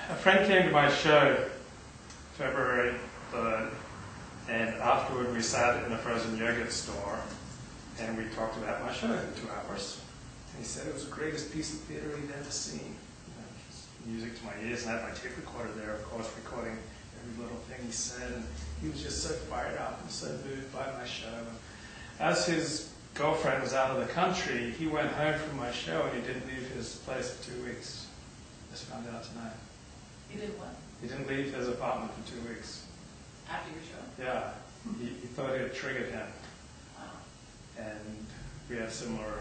a friend came to my show February 3rd, and afterward we sat in a frozen yogurt store and we talked about my show for 2 hours. And he said it was the greatest piece of theater he'd ever seen. You know, just music to my ears, and I had my tape recorder there, of course, recording every little thing he said. And he was just so fired up and so moved by my show. And as his girlfriend was out of the country, he went home from my show and he didn't leave his place for 2 weeks. Just found out tonight. He did what? He didn't leave his apartment for 2 weeks. After your show? Yeah. He thought it had triggered him. Wow. And we have similar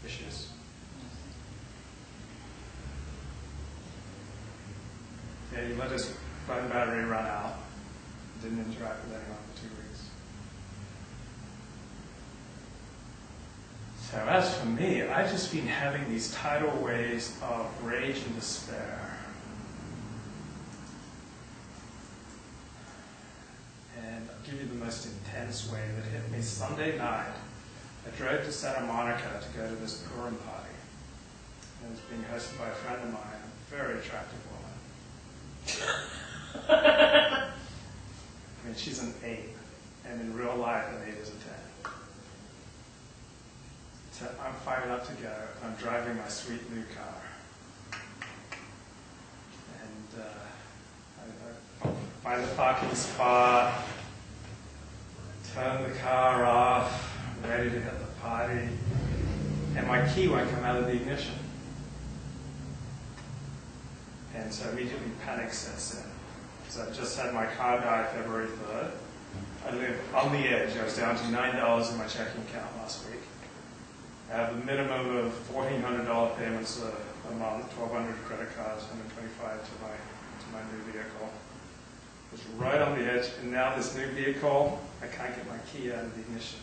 issues. Yeah, he let his phone battery run out. Didn't interact with anyone for 2 weeks. So as for me, I've just been having these tidal waves of rage and despair. And I'll give you the most intense way that hit me. Sunday night, I drove to Santa Monica to go to this Purim party. It was being hosted by a friend of mine, a very attractive woman. I mean, she's an 8, and in real life, an 8 is a 10. So I'm fired up to go, and I'm driving my sweet new car. And I find the parking spot, turn the car off, ready to hit the party, and my key won't come out of the ignition. And so immediately panic sets in. Because I just had my car die February 3rd. I live on the edge. I was down to $9 in my checking account last week. I have a minimum of $1,400 payments a month, 1,200 credit cards, 125 to my new vehicle. It's right on the edge, and now this new vehicle, I can't get my key out of the ignition.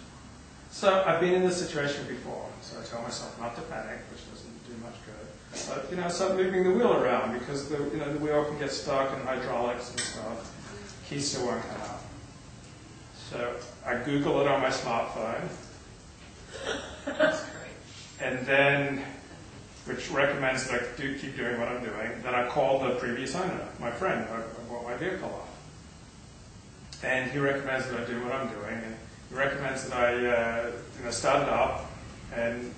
So I've been in this situation before, so I tell myself not to panic, which doesn't do much good. But I start moving the wheel around because the wheel can get stuck in hydraulics and stuff. Key still won't come out. So I Google it on my smartphone. That's great. And then, which recommends that I do keep doing what I'm doing. Then I call the previous owner, my friend, I bought my vehicle off. And he recommends that I do what I'm doing. And he recommends that I start it up and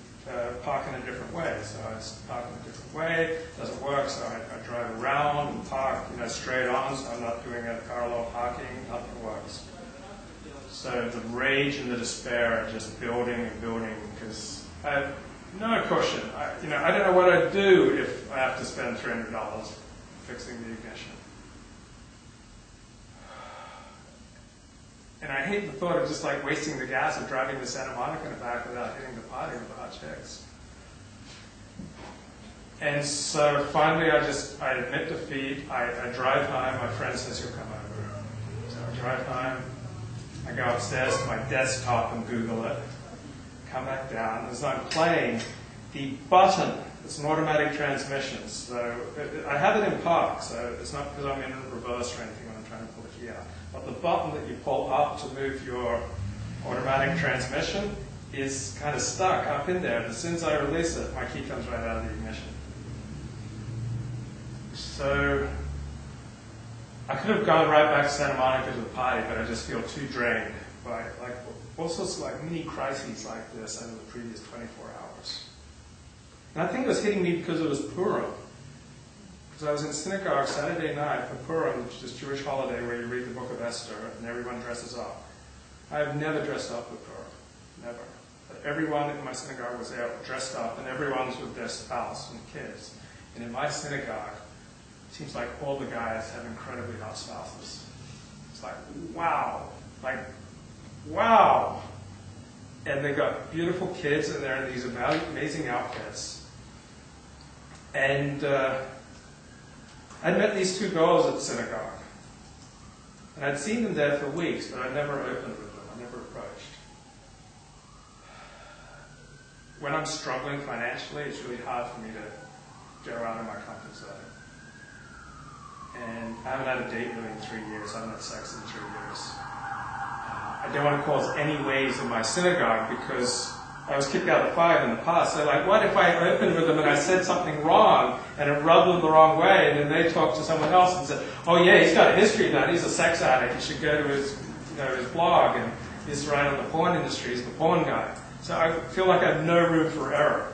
park in a different way. So I park in a different way, it doesn't work, so I drive around and park straight on, so I'm not doing a parallel parking, nothing works. So the rage and the despair are just building and building because I have no cushion. I don't know what I'd do if I have to spend $300 fixing the ignition. And I hate the thought of just like wasting the gas of driving to Santa Monica and back without hitting the party with the hot chicks. And so finally I admit defeat, I drive home, my friend says he'll come over. So I drive home, I go upstairs to my desktop and Google it, come back down, as I'm playing, the button, it's an automatic transmission, so I have it in park, so it's not because I'm in reverse or anything when I'm trying to pull the key out. But the button that you pull up to move your automatic transmission is kind of stuck up in there. As soon as I release it, my key comes right out of the ignition. So I could have gone right back to Santa Monica to the party, but I just feel too drained by all sorts of mini crises like this over the previous 24 hours. And I think it was hitting me because it was Purim. Because I was in synagogue Saturday night for Purim, which is this Jewish holiday where you read the book of Esther and everyone dresses up. I have never dressed up with Purim. Never. But everyone in my synagogue was there dressed up, and everyone's with their spouse and kids. And in my synagogue, it seems like all the guys have incredibly hot spouses. It's like, wow. Wow. And they've got beautiful kids, and they're in these amazing outfits. And I'd met these two girls at synagogue. And I'd seen them there for weeks, but I never opened with them. I never approached. When I'm struggling financially, it's really hard for me to go out of my comfort zone. And I haven't had a date really in 3 years. I haven't had sex in 3 years. I don't want to cause any waves in my synagogue because I was kicked out of 5 in the past. So like, what if I opened with them and I said something wrong and it rubbed them the wrong way, and then they talked to someone else and said, oh yeah, he's got a history of that, he's a sex addict, you should go to his, his blog, and he's right on the porn industry, he's the porn guy. So I feel like I have no room for error.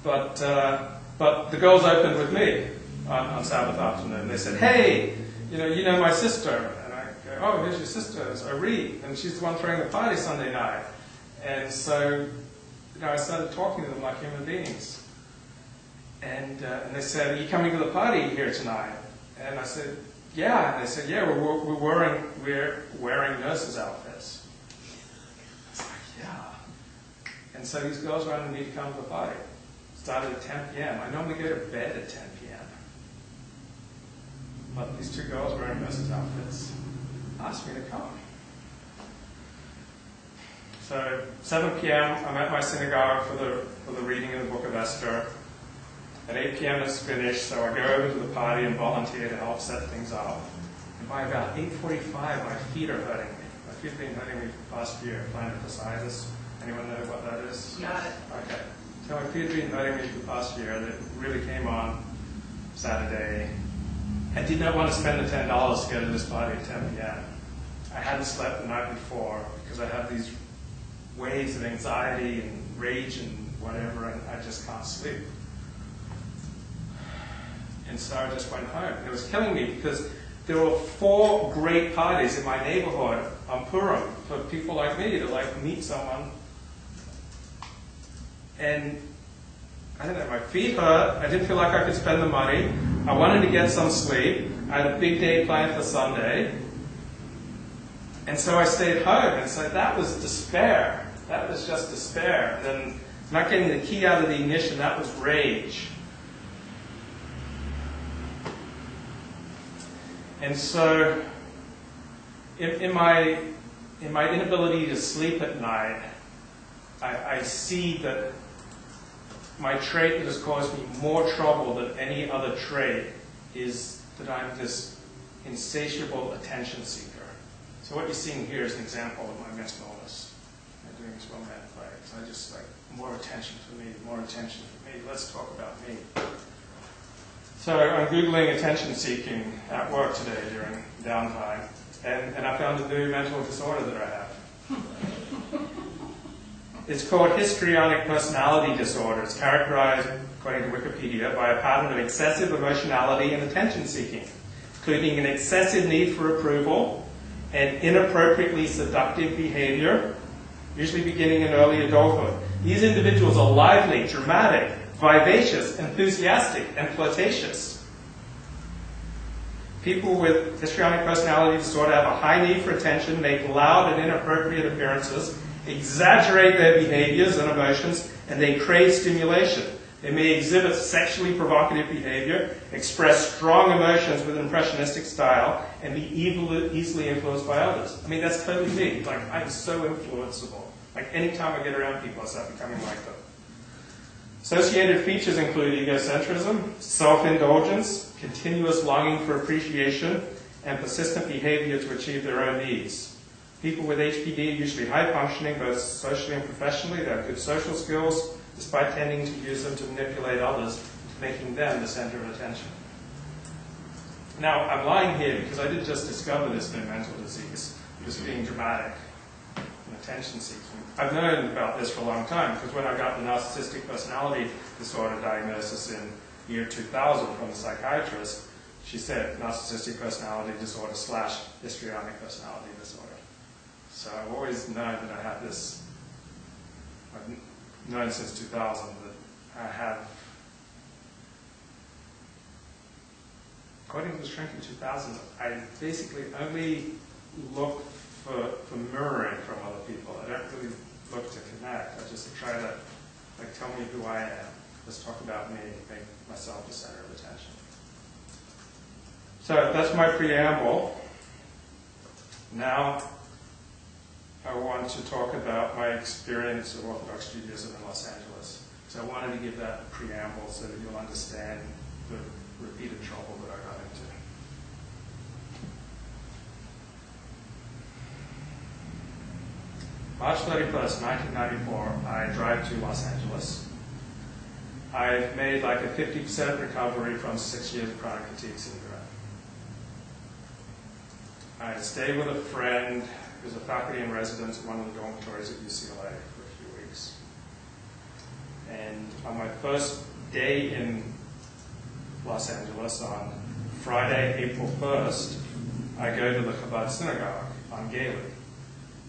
But the girls opened with me on Sabbath afternoon. They said, hey, you know my sister. And I go, oh, who's your sister? It's Ari, and she's the one throwing the party Sunday night. And so, I started talking to them like human beings. And they said, are you coming to the party here tonight? And I said, yeah. And they said, yeah, we're wearing nurses' outfits. I was like, yeah. And so these girls wanted me to come to the party. Started at 10 p.m. I normally go to bed at 10 p.m. But these 2 girls wearing nurses' outfits asked me to come. So 7 p.m. I'm at my synagogue for the reading of the Book of Esther. At 8 p.m. it's finished, so I go over to the party and volunteer to help set things up. And by about 8:45, my feet are hurting me. My feet have been hurting me for the past year. Plantar fasciitis. Anyone know what that is? Got it. Okay. So my feet have been hurting me for the past year. They really came on Saturday. I did not want to spend the $10 to go to this party at 10 p.m. I hadn't slept the night before because I have these waves of anxiety and rage and whatever, and I just can't sleep. And so I just went home. It was killing me because there were 4 great parties in my neighborhood on Purim for people like me to like meet someone. And I don't know, my feet hurt. I didn't feel like I could spend the money. I wanted to get some sleep. I had a big day planned for Sunday. And so I stayed home. And so that was despair. That was just despair. And not getting the key out of the ignition, that was rage. And so in my inability to sleep at night, I see that my trait that has caused me more trouble than any other trait is that I'm this insatiable attention seeker. So what you're seeing here is an example of my mental illness. I'm doing this one-man play. So I just like, more attention for me, more attention for me. Let's talk about me. So I'm Googling attention seeking at work today during downtime, and I found a new mental disorder that I have. It's called histrionic personality disorder. It's characterized, according to Wikipedia, by a pattern of excessive emotionality and attention seeking, including an excessive need for approval and inappropriately seductive behavior, usually beginning in early adulthood. These individuals are lively, dramatic, vivacious, enthusiastic, and flirtatious. People with histrionic personality disorder have a high need for attention, make loud and inappropriate appearances, exaggerate their behaviors and emotions, and they crave stimulation. They may exhibit sexually provocative behavior, express strong emotions with an impressionistic style, and be easily influenced by others. I mean, that's totally me. Like, I'm so influenceable. Like, anytime I get around people, I start becoming like them. Associated features include egocentrism, self-indulgence, continuous longing for appreciation, and persistent behavior to achieve their own needs. People with HPD are usually high-functioning, both socially and professionally. They have good social skills, despite tending to use them to manipulate others, making them the center of attention. Now, I'm lying here because I did just discover this new mental disease, this being dramatic and attention-seeking. I've known about this for a long time, because when I got the narcissistic personality disorder diagnosis in year 2000 from the psychiatrist, she said narcissistic personality disorder / histrionic personality disorder. So I've always known that I have this, I've known since 2000 that I have, according to the shrink in 2000, I basically only look for mirroring from other people. I don't really look to connect. I just try to, like, tell me who I am. Let's talk about me, make myself the center of attention. So that's my preamble. Now I want to talk about my experience of Orthodox Judaism in Los Angeles. So I wanted to give that a preamble so that you'll understand the repeated trouble that I got into. March 31st, 1994, I drive to Los Angeles. I've made like a 50% recovery from 6 years of chronic fatigue syndrome. I stay with a friend who's a faculty in residence at one of the dormitories at UCLA for a few weeks. And on my first day in Los Angeles, on Friday, April 1st, I go to the Chabad synagogue on Gayley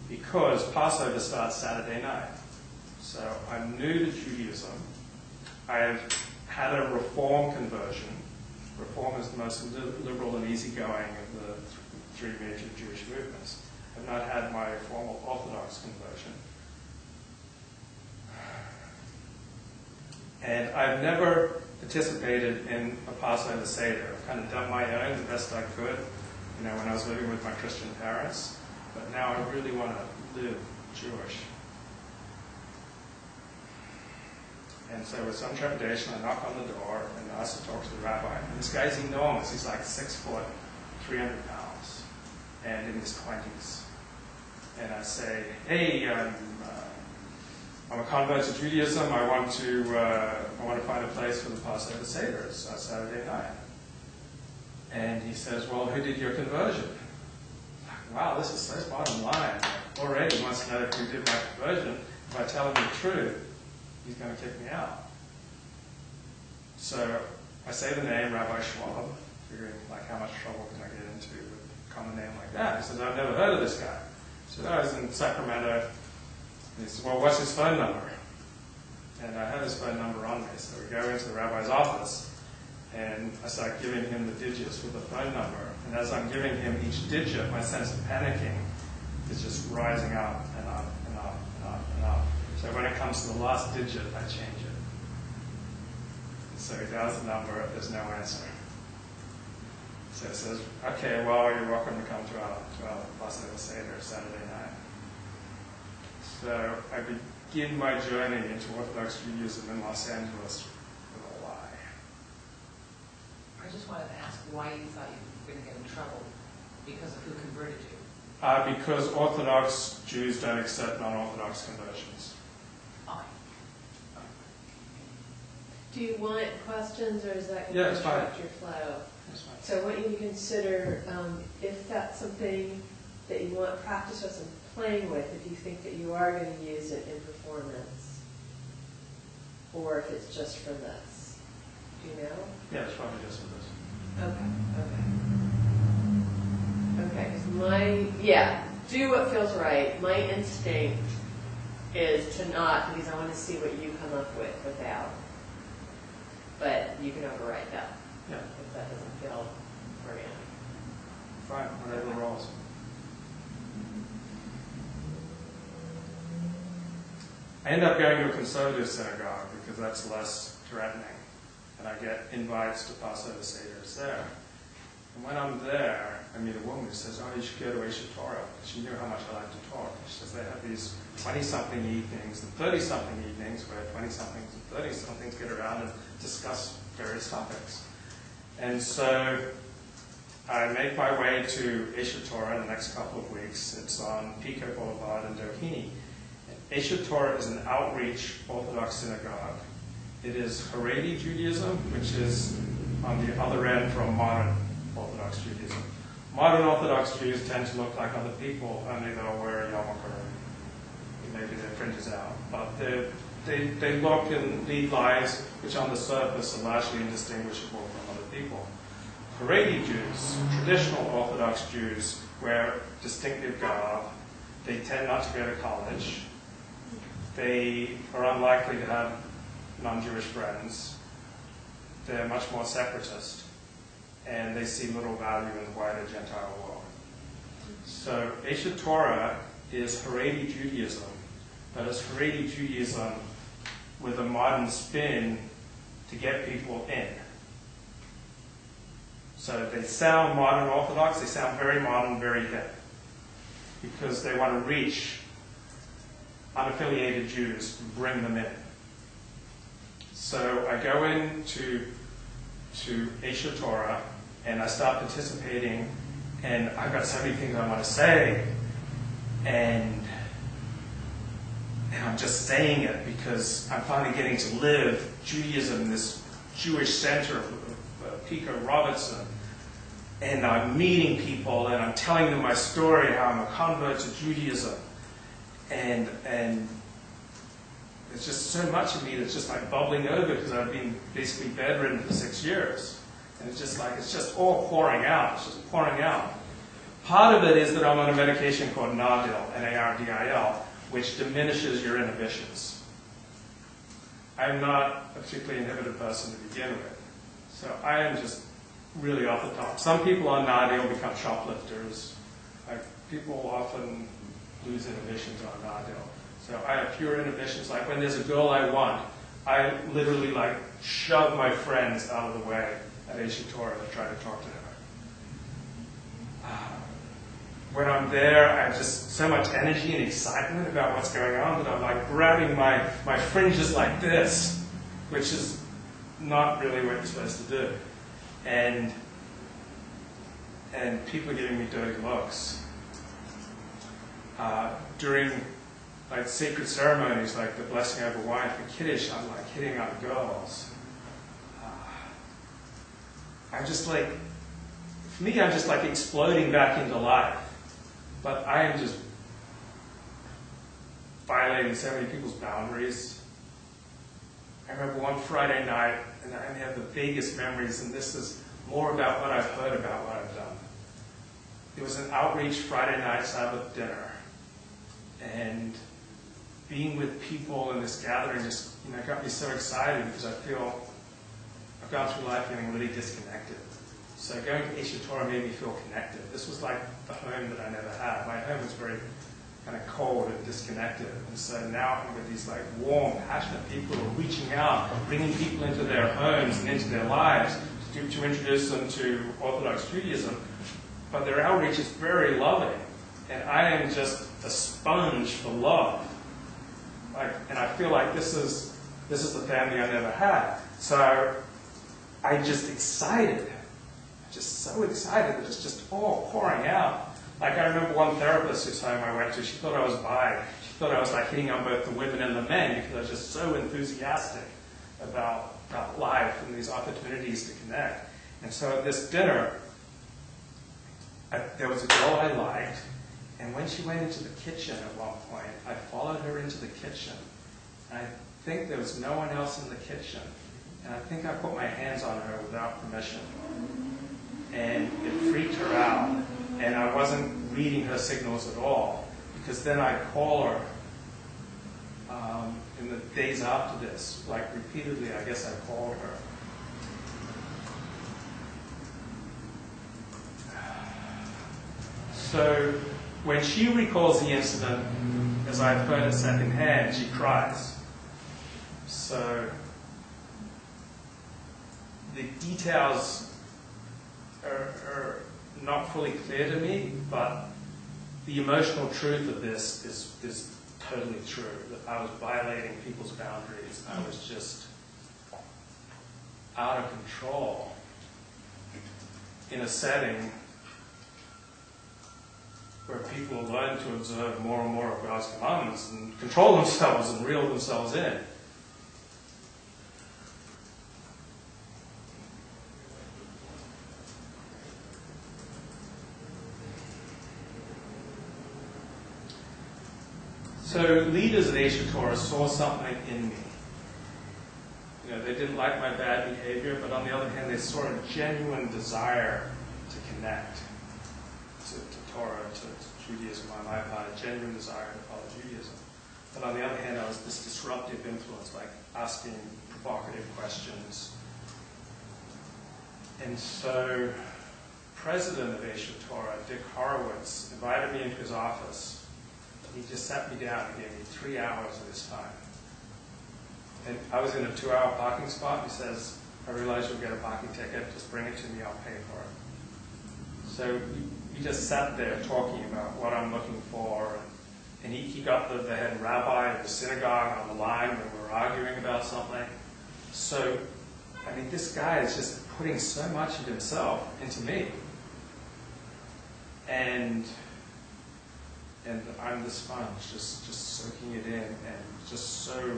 because Passover starts Saturday night. So I'm new to Judaism. I've had a Reform conversion. Reform is the most liberal and easygoing of the three major Jewish movements. I've not had my formal Orthodox conversion. And I've never participated in a Passover Seder. I've kind of done my own the best I could, when I was living with my Christian parents. But now I really want to live Jewish. And so with some trepidation, I knock on the door and ask to talk to the rabbi. And this guy's enormous. He's like 6 foot, 300 pounds, and in his 20s. And I say, hey, I'm a convert to Judaism. I want to find a place for the Passover Seder. It's Saturday night. And he says, well, who did your conversion? Wow, this is so bottom line. Already wants to know who did my conversion. If I tell him the truth, he's going to kick me out. So I say the name, Rabbi Schwab, figuring like how much trouble can I get into with a common name like that. He says, I've never heard of this guy. So I was in Sacramento. And he says, well, what's his phone number? And I have his phone number on me. So we go into the rabbi's office, and I start giving him the digits with the phone number. And as I'm giving him each digit, my sense of panicking is just rising up and up and up and up and up. So when it comes to the last digit, I change it. And so he dials the number, there's no answer. So it says, okay, well, you're welcome to come to our Passover Seder Saturday night. So I begin my journey into Orthodox Judaism in Los Angeles with a lie. I just wanted to ask why you thought you were going to get in trouble because of who converted you. Because Orthodox Jews don't accept non-Orthodox conversions. Fine. Do you want questions, or is that going Yeah, to it's fine. interrupt your flow? That's fine. So I want you to consider if that's something that you want practice with and playing with, if you think that you are going to use it in performance, or if it's just for this. Do you know? Yeah, it's probably just for this. Okay, do what feels right. My instinct is to not, because I want to see what you come up with without. But you can override that. Yeah. If that doesn't feel organic. Fine, whatever the rolls. I end up going to a conservative synagogue because that's less threatening. And I get invites to Passover Seders there. And when I'm there, I meet a woman who says, oh, you should go to Eshet Torah. She knew how much I like to talk. She says they have these 20-something evenings and 30-something evenings where 20-somethings and 30-somethings get around and discuss various topics. And so I make my way to Eshet Torah in the next couple of weeks. It's on Pico-Robertson in Doheny. Eshet Torah is an outreach Orthodox synagogue. It is Haredi Judaism, which is on the other end from modern Orthodox Judaism. Modern Orthodox Jews tend to look like other people, only they'll wear a yarmulke, maybe their fringes out. But they look and lead lives which on the surface are largely indistinguishable from other people. Haredi Jews, traditional Orthodox Jews, wear distinctive garb. They tend not to go to college. They are unlikely to have non-Jewish friends. They're much more separatist, and they see little value in the wider Gentile world. So Eshet Torah is Haredi Judaism, but it's Haredi Judaism with a modern spin to get people in. So they sound modern Orthodox, they sound very modern, very hip, because they want to reach unaffiliated Jews and bring them in. So I go into Eshet Torah and I start participating, and I've got so many things I want to say, and And I'm just saying it because I'm finally getting to live Judaism in this Jewish center of Pico-Robertson. And I'm meeting people and I'm telling them my story, how I'm a convert to Judaism. And there's just so much of me that's just like bubbling over because I've been basically bedridden for 6 years. And it's just all pouring out. It's just pouring out. Part of it is that I'm on a medication called Nardil, N-A-R-D-I-L, which diminishes your inhibitions. I'm not a particularly inhibited person to begin with. So I am just really off the top. Some people on Nardil become shoplifters. People often lose inhibitions on Nardil. So I have fewer inhibitions. Like when there's a girl I want, I literally like shove my friends out of the way at Asia Torah to try to talk to her. When I'm there, I have just so much energy and excitement about what's going on that I'm like grabbing my fringes like this, which is not really what you're supposed to do. And people are giving me dirty looks. During like sacred ceremonies, like the blessing over wine for Kiddush, I'm like hitting on girls. I'm just like, for me, I'm just like exploding back into life. But I am just violating so many people's boundaries. I remember one Friday night, and I have the vaguest memories, and this is more about what I've heard about what I've done. It was an outreach Friday night Sabbath dinner. And being with people in this gathering just got me so excited because I feel I've gone through life feeling really disconnected. So going to Asia Torah made me feel connected. This was like the home that I never had. My home was very kind of cold and disconnected. And so now I'm with these like warm, passionate people who are reaching out, bringing people into their homes and into their lives to introduce them to Orthodox Judaism. But their outreach is very loving. And I am just a sponge for love. And I feel like this is the family I never had. So I'm just excited. Just so excited that it's just all pouring out. Like I remember one therapist whose home I went to, she thought I was bi. She thought I was like hitting on both the women and the men because I was just so enthusiastic about life and these opportunities to connect. And so at this dinner, there was a girl I liked, and when she went into the kitchen at one point, I followed her into the kitchen. And I think there was no one else in the kitchen. And I think I put my hands on her without permission. And it freaked her out. And I wasn't reading her signals at all. Because then I'd call her in the days after this, like repeatedly, I guess I called her. So when she recalls the incident, as I've heard it secondhand, she cries. So the details are not fully clear to me, but the emotional truth of this is totally true. That I was violating people's boundaries. I was just out of control in a setting where people learn to observe more and more of God's commandments and control themselves and reel themselves in. So leaders at Asia Torah saw something in me. They didn't like my bad behavior, but on the other hand, they saw a genuine desire to connect to Torah, to Judaism on my part, a genuine desire to follow Judaism. But on the other hand, I was this disruptive influence, like asking provocative questions. And so, president of Asia Torah, Dick Horowitz, invited me into his office. He just sat me down and gave me 3 hours of his time. And I was in a 2-hour parking spot. He says, I realize you'll get a parking ticket. Just bring it to me. I'll pay for it. So he just sat there talking about what I'm looking for. And he got the head rabbi of the synagogue on the line when we were arguing about something. So, I mean, this guy is just putting so much of himself into me. And And I'm the sponge, just soaking it in and just so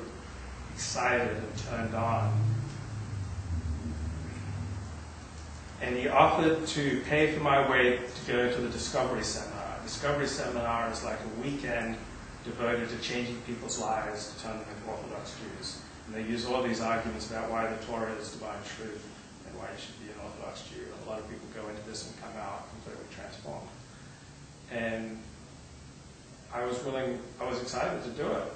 excited and turned on. And he offered to pay for my way to go to the Discovery Seminar. Discovery Seminar is like a weekend devoted to changing people's lives to turn them into Orthodox Jews. And they use all these arguments about why the Torah is divine truth and why you should be an Orthodox Jew. And a lot of people go into this and come out completely transformed. And I was excited to do it.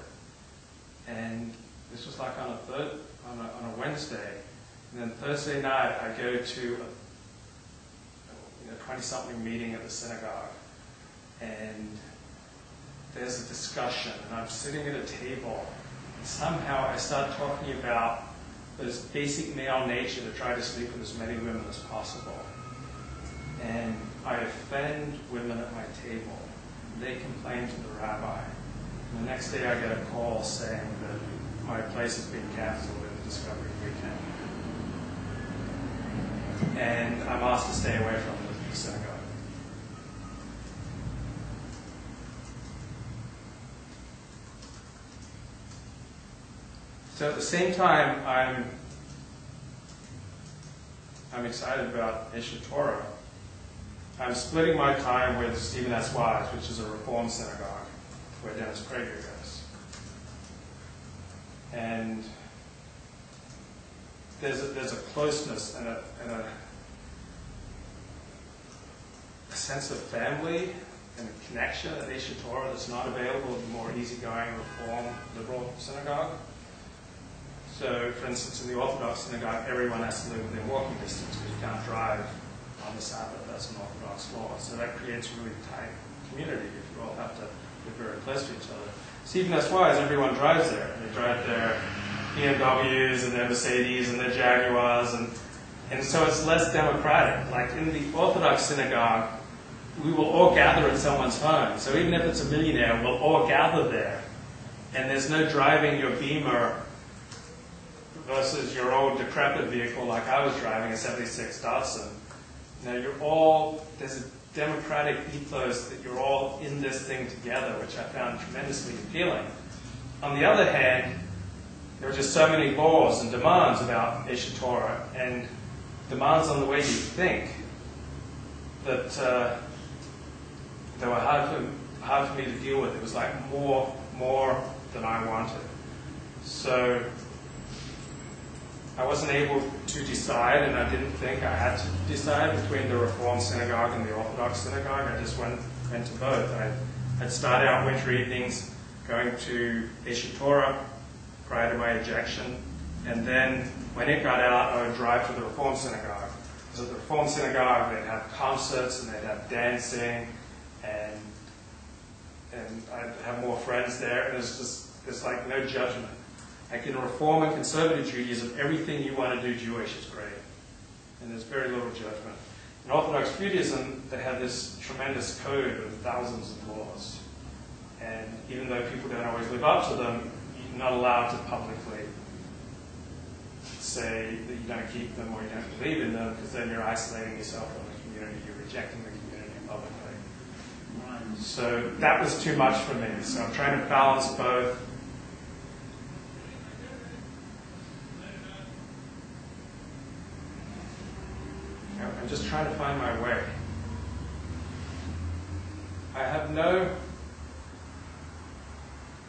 And this was like on a Wednesday. And then Thursday night, I go to a 20-something meeting at the synagogue. And there's a discussion, and I'm sitting at a table, and somehow I start talking about this basic male nature to try to sleep with as many women as possible. And I offend women at my table. They complain to the rabbi. And the next day I get a call saying that my place has been canceled in the Discovery weekend. And I'm asked to stay away from the synagogue. So at the same time, I'm excited about Isha Torah. I'm splitting my time with Stephen S. Wise, which is a Reform synagogue where Dennis Prager goes. And there's a closeness and a sense of family and a connection at Isha Torah that's not available in the more easygoing Reform liberal synagogue. So, for instance, in the Orthodox synagogue, everyone has to live within walking distance because you can't drive on the Sabbath. That's an Orthodox law. So that creates a really tight community if you all have to live very close to each other. Stephen S. Wise, everyone drives there. They drive their BMWs and their Mercedes and their Jaguars, and so it's less democratic. Like in the Orthodox synagogue, we will all gather at someone's home. So even if it's a millionaire, we'll all gather there. And there's no driving your Beamer versus your old decrepit vehicle like I was driving, a 76 Datsun. There's a democratic ethos that you're all in this thing together, which I found tremendously appealing. On the other hand, there were just so many laws and demands about Isha Torah, and demands on the way you think, that they were hard for me to deal with. It was like more than I wanted. So I wasn't able to decide, and I didn't think I had to decide between the Reform synagogue and the Orthodox synagogue. I just went to both. I'd start out winter evenings going to Isha Torah prior to my ejection, and then when it got out, I would drive to the Reform synagogue. Because at the Reform synagogue, they'd have concerts, and they'd have dancing, and I'd have more friends there, and there's like no judgment. Like in Reform and Conservative Judaism, everything you want to do Jewish is great. And there's very little judgment. In Orthodox Judaism, they have this tremendous code of thousands of laws. And even though people don't always live up to them, you're not allowed to publicly say that you don't keep them or you don't believe in them, because then you're isolating yourself from the community, you're rejecting the community publicly. So that was too much for me. So I'm trying to balance both. I'm just trying to find my way. I have no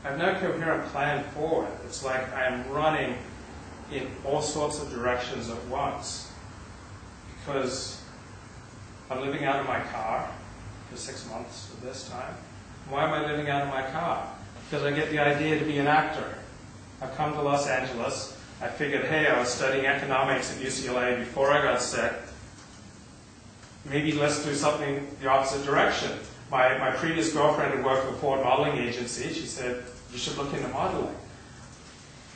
coherent plan forward. It's like I'm running in all sorts of directions at once, because I'm living out of my car for 6 months of this time. Why am I living out of my car? Because I get the idea to be an actor. I've come to Los Angeles. I figured, hey, I was studying economics at UCLA before I got sick. Maybe let's do something the opposite direction. My previous girlfriend had worked for a Ford modeling agency. She said, you should look into modeling.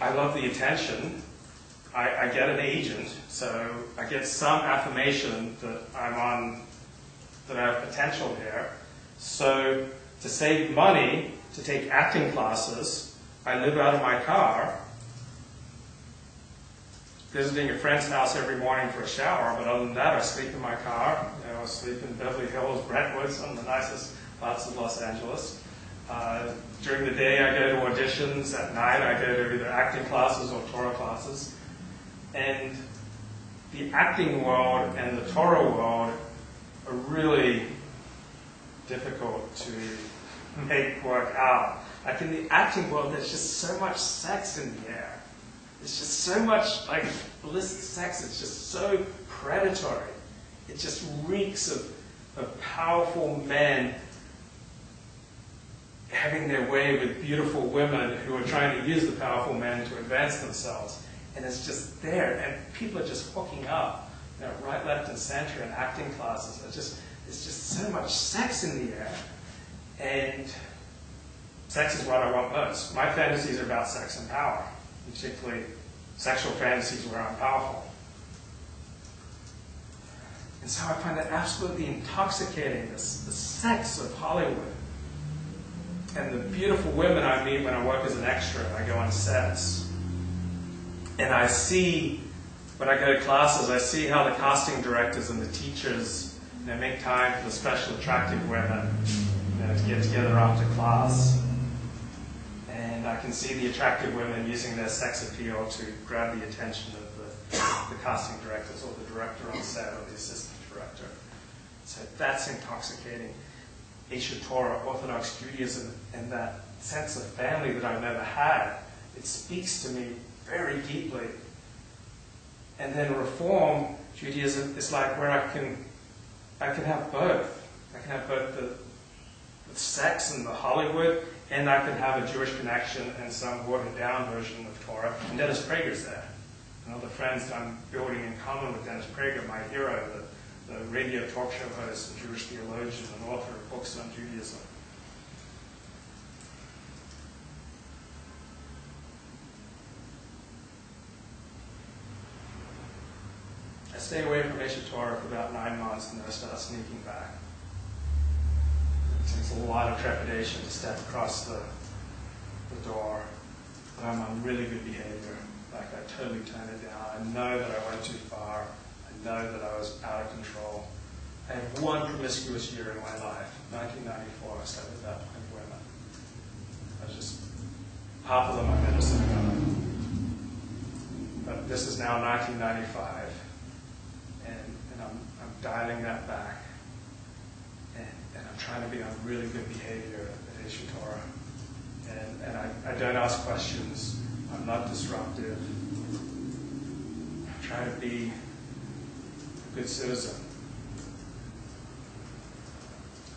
I love the attention. I get an agent, so I get some affirmation that that I have potential here. So to save money, to take acting classes, I live out of my car, visiting a friend's house every morning for a shower, but other than that, I sleep in my car. I sleep in Beverly Hills, Brentwood, some of the nicest parts of Los Angeles. During the day, I go to auditions. At night, I go to either acting classes or Torah classes. And the acting world and the Torah world are really difficult to make work out. Like in the acting world, there's just so much sex in the air. It's just so much like illicit sex. It's just so predatory. It just reeks of powerful men having their way with beautiful women who are trying to use the powerful men to advance themselves. And it's just there. And people are just hooking up, right, left, and center in acting classes. It's just so much sex in the air. And sex is what I want most. My fantasies are about sex and power, particularly sexual fantasies where I'm powerful. And so I find it absolutely intoxicating, the sex of Hollywood. And the beautiful women I meet when I work as an extra and I go on sets. And I see, when I go to classes, I see how the casting directors and the teachers make time for the special attractive women to get together after class. And I can see the attractive women using their sex appeal to grab the attention of the casting directors or the director on set or the assistant director. So that's intoxicating. Ancient Torah, Orthodox Judaism, and that sense of family that I've never had, it speaks to me very deeply. And then Reform Judaism is like where I can have both. I can have both the sex and the Hollywood, and I can have a Jewish connection and some watered down version of Torah. And Dennis Prager's there. And all the friends that I'm building in common with Dennis Prager, my hero, the radio talk show host, and Jewish theologian, and author of books on Judaism. I stay away from Eshet Torah for about 9 months, and then I start sneaking back. It takes a lot of trepidation to step across the door, but I'm on really good behavior. Like I totally turned it down. I know that I went too far. I know that I was out of control. I had one promiscuous year in my life, 1994. I slept with about 20 women. I was just, half of them I met at synagogue. But this is now 1995, and I'm dialing that back. And I'm trying to be on really good behavior at Eshet Torah. And I don't ask questions. I'm not disruptive. I'm trying to be a good citizen.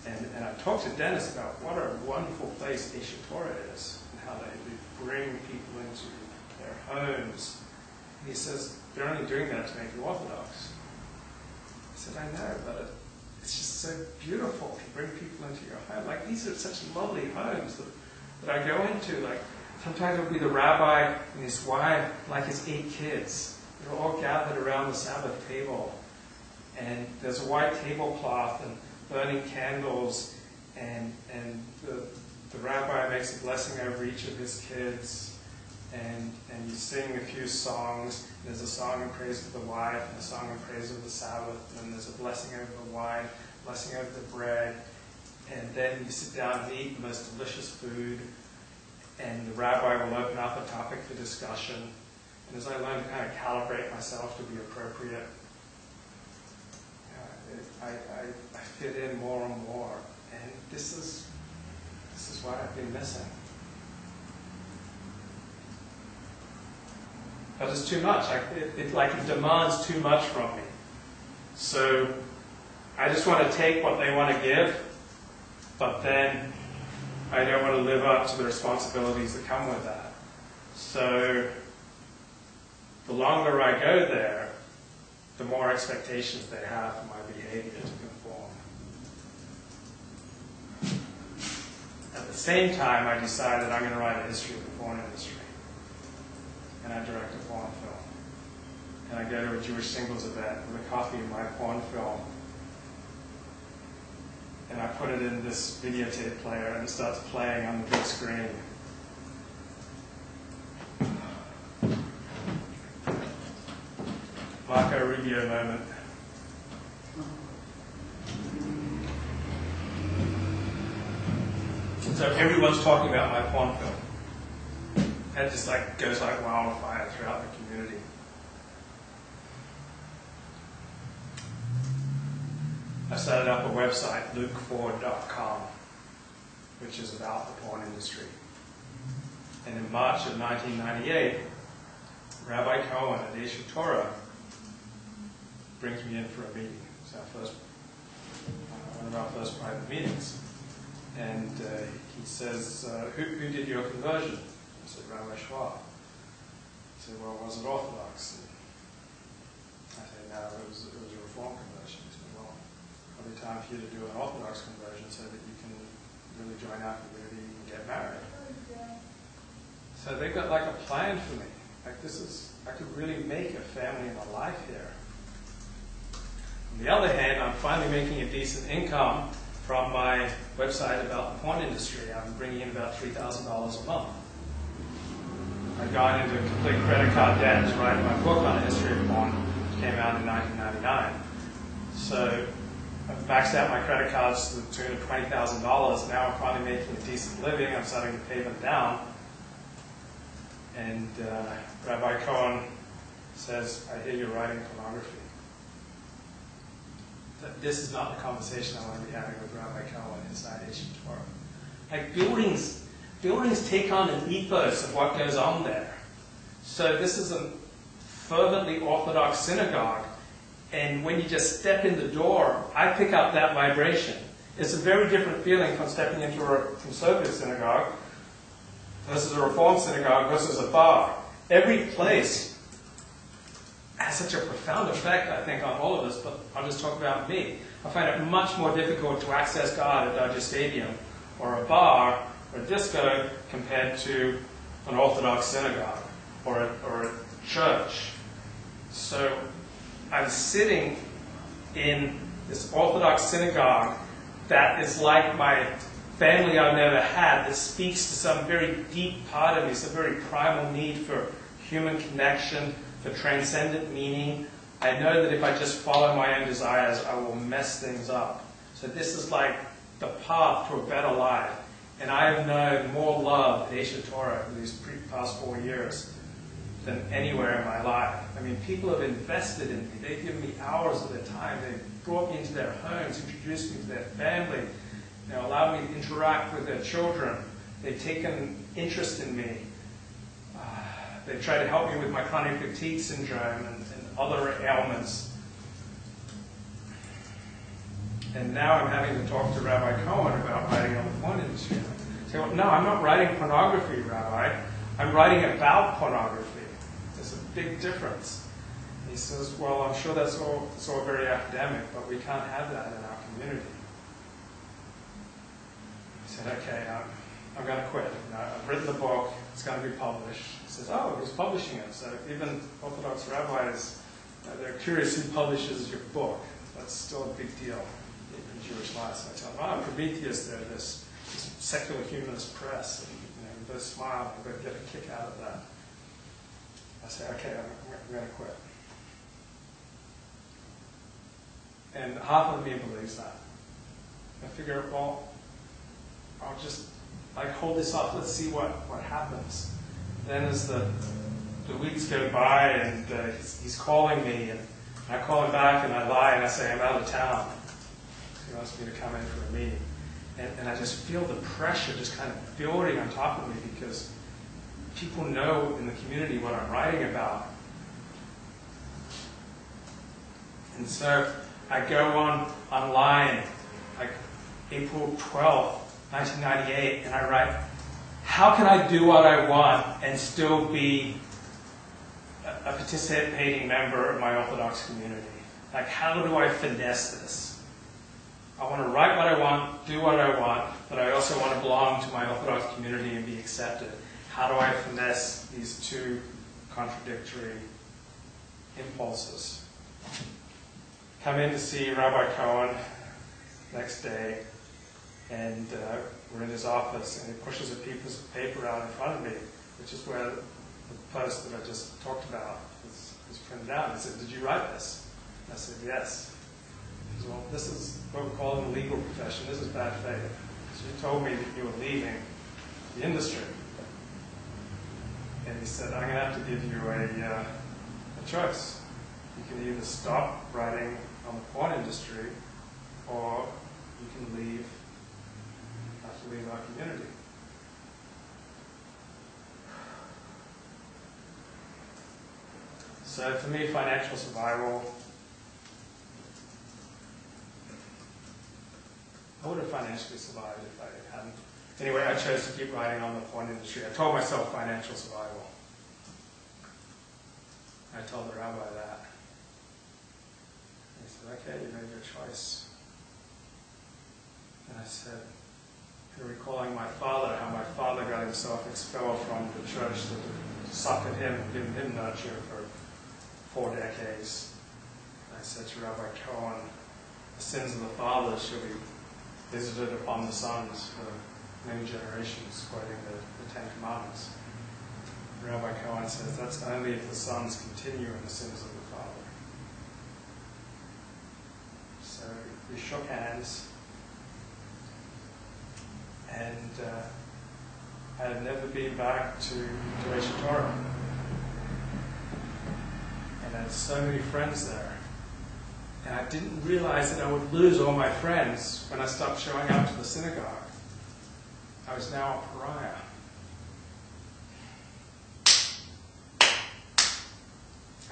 And I've talked to Dennis about what a wonderful place Eshet Torah is, and how they bring people into their homes. And he says, they're only doing that to make you Orthodox. I said, I know, but it's just so beautiful to bring people into your home. Like, these are such lovely homes that I go into. Like, sometimes it'll be the rabbi and his wife, like his 8 kids. They're all gathered around the Sabbath table. And there's a white tablecloth and burning candles, and the rabbi makes a blessing over each of his kids, and you sing a few songs. There's a song in praise of the wife, and a song in praise of the Sabbath, and there's a blessing over the wine, blessing over the bread, and then you sit down and eat the most delicious food, and the rabbi will open up a topic for discussion. And as I learn to kind of calibrate myself to be appropriate, I fit in more and more, and this is what I've been missing. But it's too much. It demands too much from me. So I just want to take what they want to give, but then I don't want to live up to the responsibilities that come with that. So the longer I go there, the more expectations they have for my behavior to conform. At the same time, I decided I'm going to write a history of the porn industry. And I direct a porn film. And I go to a Jewish singles event with a copy of my porn film. And I put it in this videotape player, and it starts playing on the big screen. Marco Rubio moment. So everyone's talking about my porn film. And it just like goes like wildfire throughout the community. I started up a website, lukeford.com, which is about the porn industry. And in March of 1998, Rabbi Cohen at Isha Torah brings me in for a meeting. It's our first, one of our first private meetings. And he says, who did your conversion? I said, Rabbi Schwab. He said, well, was it Orthodox? And I said, no, it was a Reform conversion. He said, well, probably time for you to do an Orthodox conversion so that you can really join our community and get married. So they've got like a plan for me. Like this is, I could really make a family and a life here. On the other hand, I'm finally making a decent income from my website about the porn industry. I'm bringing in about $3,000 a month. I got into complete credit card debt to write my book on the history of porn, which came out in 1999. So I've maxed out my credit cards to the tune of $20,000. Now I'm finally making a decent living. I'm starting to pay them down. And Rabbi Cohen says, I hear you're writing pornography. This is not the conversation I want to be having with Rabbi Cohen inside Isha Torah. Like buildings take on an ethos of what goes on there. So this is a fervently Orthodox synagogue, and when you just step in the door, I pick up that vibration. It's a very different feeling from stepping into a conservative synagogue versus a Reform synagogue versus a bar. Every place has such a profound effect, I think, on all of us, but I'll just talk about me. I find it much more difficult to access God at Dodger Stadium or a bar or a disco compared to an Orthodox synagogue or a church. So I'm sitting in this Orthodox synagogue that is like my family I've never had, that speaks to some very deep part of me, some very primal need for human connection, for transcendent meaning. I know that if I just follow my own desires, I will mess things up. So this is like the path to a better life. And I have known more love at Isha Torah for these past 4 years than anywhere in my life. I mean, people have invested in me. They've given me hours of their time. They've brought me into their homes, introduced me to their family, allowed me to interact with their children. They've taken interest in me. They've tried to help me with my chronic fatigue syndrome and other ailments. And now I'm having to talk to Rabbi Cohen about writing on the porn industry. I say, well, no, I'm not writing pornography, Rabbi. I'm writing about pornography. There's a big difference. He says, well, I'm sure it's all very academic, but we can't have that in our community. I said, okay, I'm going to quit. I've written the book. It's going to be published. He says, oh, who's publishing it? So even Orthodox rabbis, they're curious who publishes your book. That's still a big deal in Jewish life. So I tell them, oh, Prometheus, they're this secular humanist press. And they both smile. I'm going to get a kick out of that. I say, okay, I'm going to quit. And half of me believes that. I figure, well, I'll just hold this off. Let's see what happens. Then as the weeks go by and he's calling me, and I call him back and I lie and I say I'm out of town. He wants me to come in for a meeting. And I just feel the pressure just kind of building on top of me because people know in the community what I'm writing about. And so I go online, like April 12th, 1998, and I write, how can I do what I want and still be a participating member of my Orthodox community? Like, how do I finesse this? I want to write what I want, do what I want, but I also want to belong to my Orthodox community and be accepted. How do I finesse these two contradictory impulses? Come in to see Rabbi Cohen next day, and we're in his office, and he pushes a piece of paper out in front of me, which is where the post that I just talked about is printed out. He said, did you write this? And I said, yes. He said, well, this is what we call in the legal profession. This is bad faith. So you told me that you were leaving the industry. And he said, I'm going to have to give you a choice. You can either stop writing on the porn industry, or you can have to leave our community. So for me, financial survival, I would have financially survived if I hadn't. Anyway, I chose to keep writing on the porn industry. I told myself financial survival. I told the rabbi that. He said, okay, you made your choice. And I said, recalling my father, how my father got himself expelled from the church that suckered him and given him nurture for 4 decades. I said to Rabbi Cohen, the sins of the fathers shall be visited upon the sons for many generations, quoting the Ten Commandments. Rabbi Cohen says that's only if the sons continue in the sins of the father. So we shook hands, and I had never been back to Torah. And I had so many friends there. And I didn't realize that I would lose all my friends when I stopped showing up to the synagogue. I was now a pariah.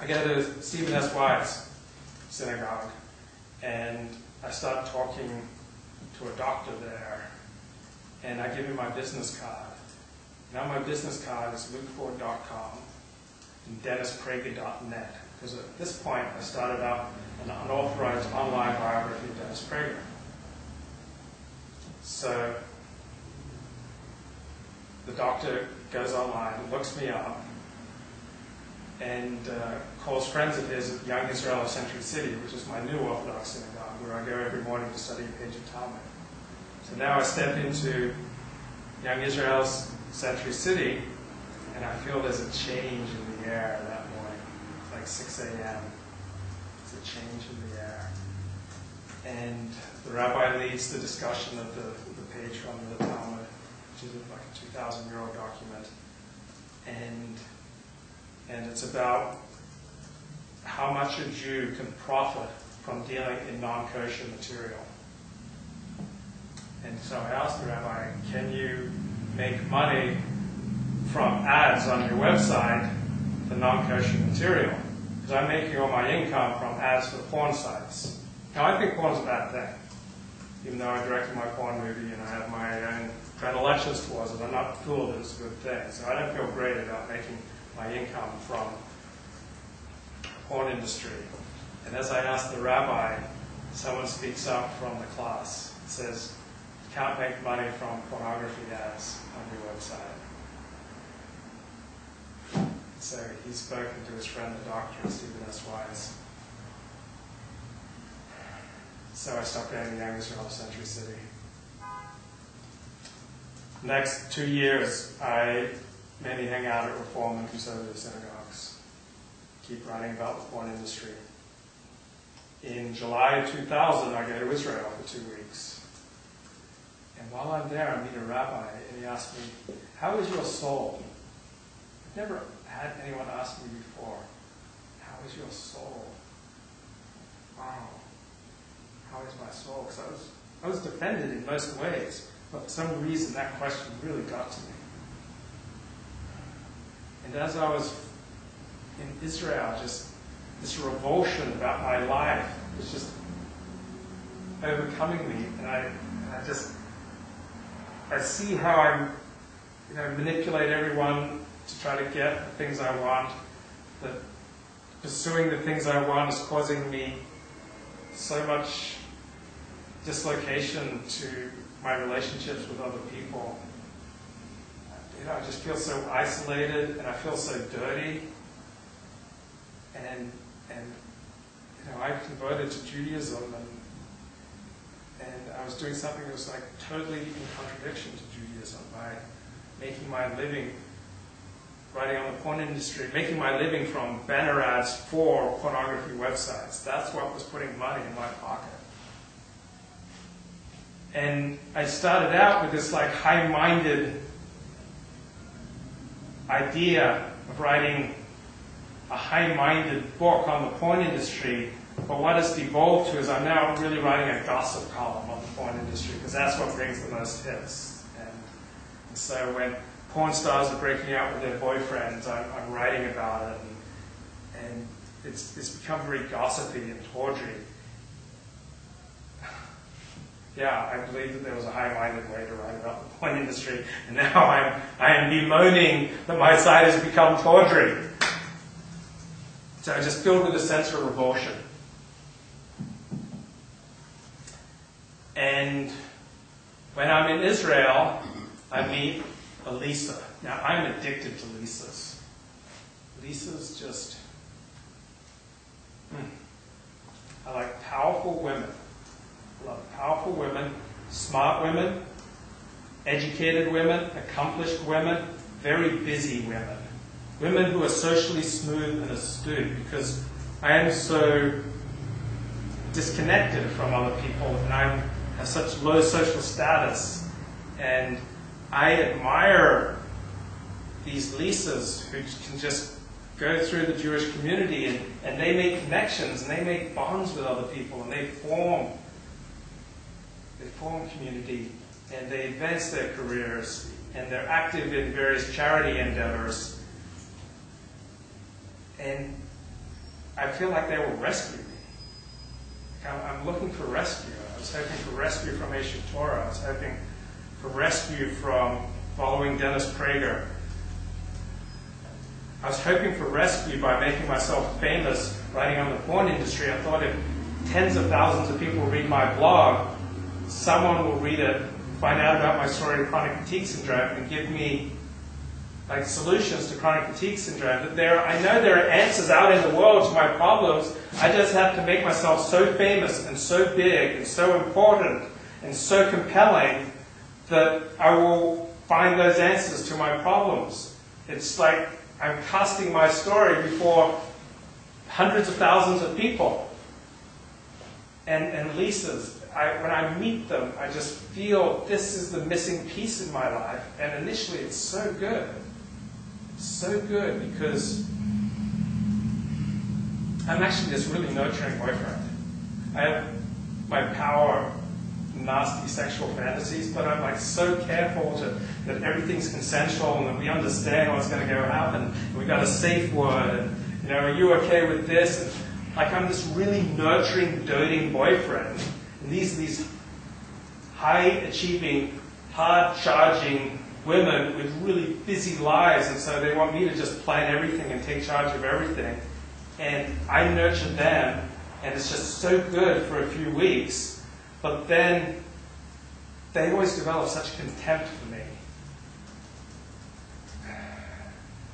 I go to Stephen S. White's synagogue, and I start talking to a doctor there, and I give him my business card. Now my business card is lukeford.com and dennisprager.net, because at this point I started out an unauthorized online biography of Dennis Prager. So the doctor goes online, looks me up, and calls friends of his at Young Israel of Century City, which is my new Orthodox synagogue, where I go every morning to study a page of Talmud. So now I step into Young Israel's Century City, and I feel there's a change in the air that morning. It's like 6 a.m. It's a change in the air. And the rabbi leads the discussion of the page from the Talmud, which is like a 2,000-year-old document. And it's about how much a Jew can profit from dealing in non-kosher material. And so I asked the rabbi, can you make money from ads on your website for non-kosher material? Because I'm making all my income from ads for porn sites. Now, I think porn's a bad thing, even though I directed my porn movie and I have my own predilections towards it. I'm not fooled that it's a good thing. So I don't feel great about making my income from the porn industry. And as I asked the rabbi, someone speaks up from the class and says, you can't make money from pornography ads on your website. So he's spoken to his friend, the doctor, Stephen S. Wise. So I stopped going to Young Israel of Century City. Next 2 years, I mainly hang out at Reform and Conservative synagogues. Keep writing about the porn industry. In July 2000, I go to Israel for 2 weeks. And while I'm there, I meet a rabbi, and he asks me, how is your soul? I've never had anyone ask me before, how is your soul? Wow. How is my soul? Because I was defended in most ways, but for some reason that question really got to me. And as I was in Israel, just this revulsion about my life was just overcoming me, and I see how I manipulate everyone to try to get the things I want, that pursuing the things I want is causing me so much dislocation to my relationships with other people. I just feel so isolated, and I feel so dirty. And I converted to Judaism, and I was doing something that was like totally in contradiction to Judaism by making my living writing on the porn industry, making my living from banner ads for pornography websites. That's what was putting money in my pocket. And I started out with this like high-minded idea of writing a high-minded book on the porn industry, but what it's devolved to is I'm now really writing a gossip column on the porn industry, because that's what brings the most hits. And so when porn stars are breaking out with their boyfriends, I'm writing about it, and it's become very gossipy and tawdry. Yeah, I believe that there was a high-minded way to write about the porn industry, and now I am bemoaning that my site has become tawdry. So I'm just filled with a sense of revulsion. And when I'm in Israel, I meet a Lisa. Now, I'm addicted to Lisas. Lisa's just... I like powerful women. I love powerful women, smart women, educated women, accomplished women, very busy women. Women who are socially smooth and astute, because I am so disconnected from other people and I have such low social status. And I admire these Lisas who can just go through the Jewish community and they make connections and they make bonds with other people and they form community and they advance their careers and they're active in various charity endeavors. And I feel like they will rescue me. I'm looking for rescue. I was hoping for rescue from Asia Torah. I was hoping for rescue from following Dennis Prager. I was hoping for rescue by making myself famous writing on the porn industry. I thought if tens of thousands of people read my blog, someone will read it, find out about my story of chronic fatigue syndrome, and give me like solutions to chronic fatigue syndrome. That I know there are answers out in the world to my problems. I just have to make myself so famous and so big and so important and so compelling that I will find those answers to my problems. It's like I'm casting my story before hundreds of thousands of people. And Lisa's, when I meet them, I just feel this is the missing piece in my life. And initially it's so good. It's so good because I'm actually this really nurturing boyfriend. I have my power, nasty sexual fantasies, but I'm like so careful that everything's consensual and that we understand what's going to go happen. And we got a safe word. And, are you okay with this? And, like I'm this really nurturing, doting boyfriend. And these high-achieving, hard-charging women with really busy lives, and so they want me to just plan everything and take charge of everything. And I nurture them, and it's just so good for a few weeks. But then they always develop such contempt for me.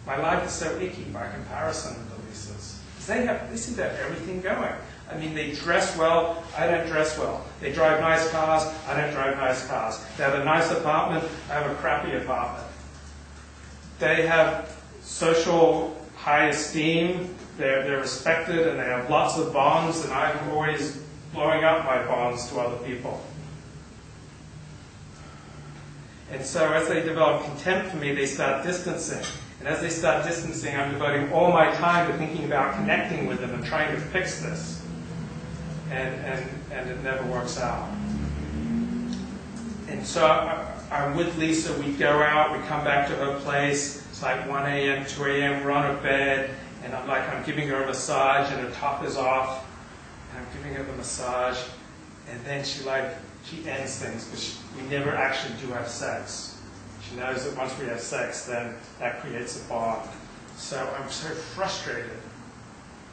My life is so icky by comparison with the Lisas. Because they seem to have everything going. I mean, they dress well, I don't dress well. They drive nice cars, I don't drive nice cars. They have a nice apartment, I have a crappy apartment. They have social high esteem, they're respected, and they have lots of bonds, and I'm always blowing up my bonds to other people. And so as they develop contempt for me, they start distancing. And as they start distancing, I'm devoting all my time to thinking about connecting with them and trying to fix this. And it never works out. And so I'm with Lisa, we go out, we come back to her place, it's like 1 a.m., 2 a.m., we're on her bed, and I'm giving her a massage, and her top is off, and I'm giving her the massage, and then she ends things, because we never actually do have sex. She knows that once we have sex, then that creates a bond. So I'm so frustrated,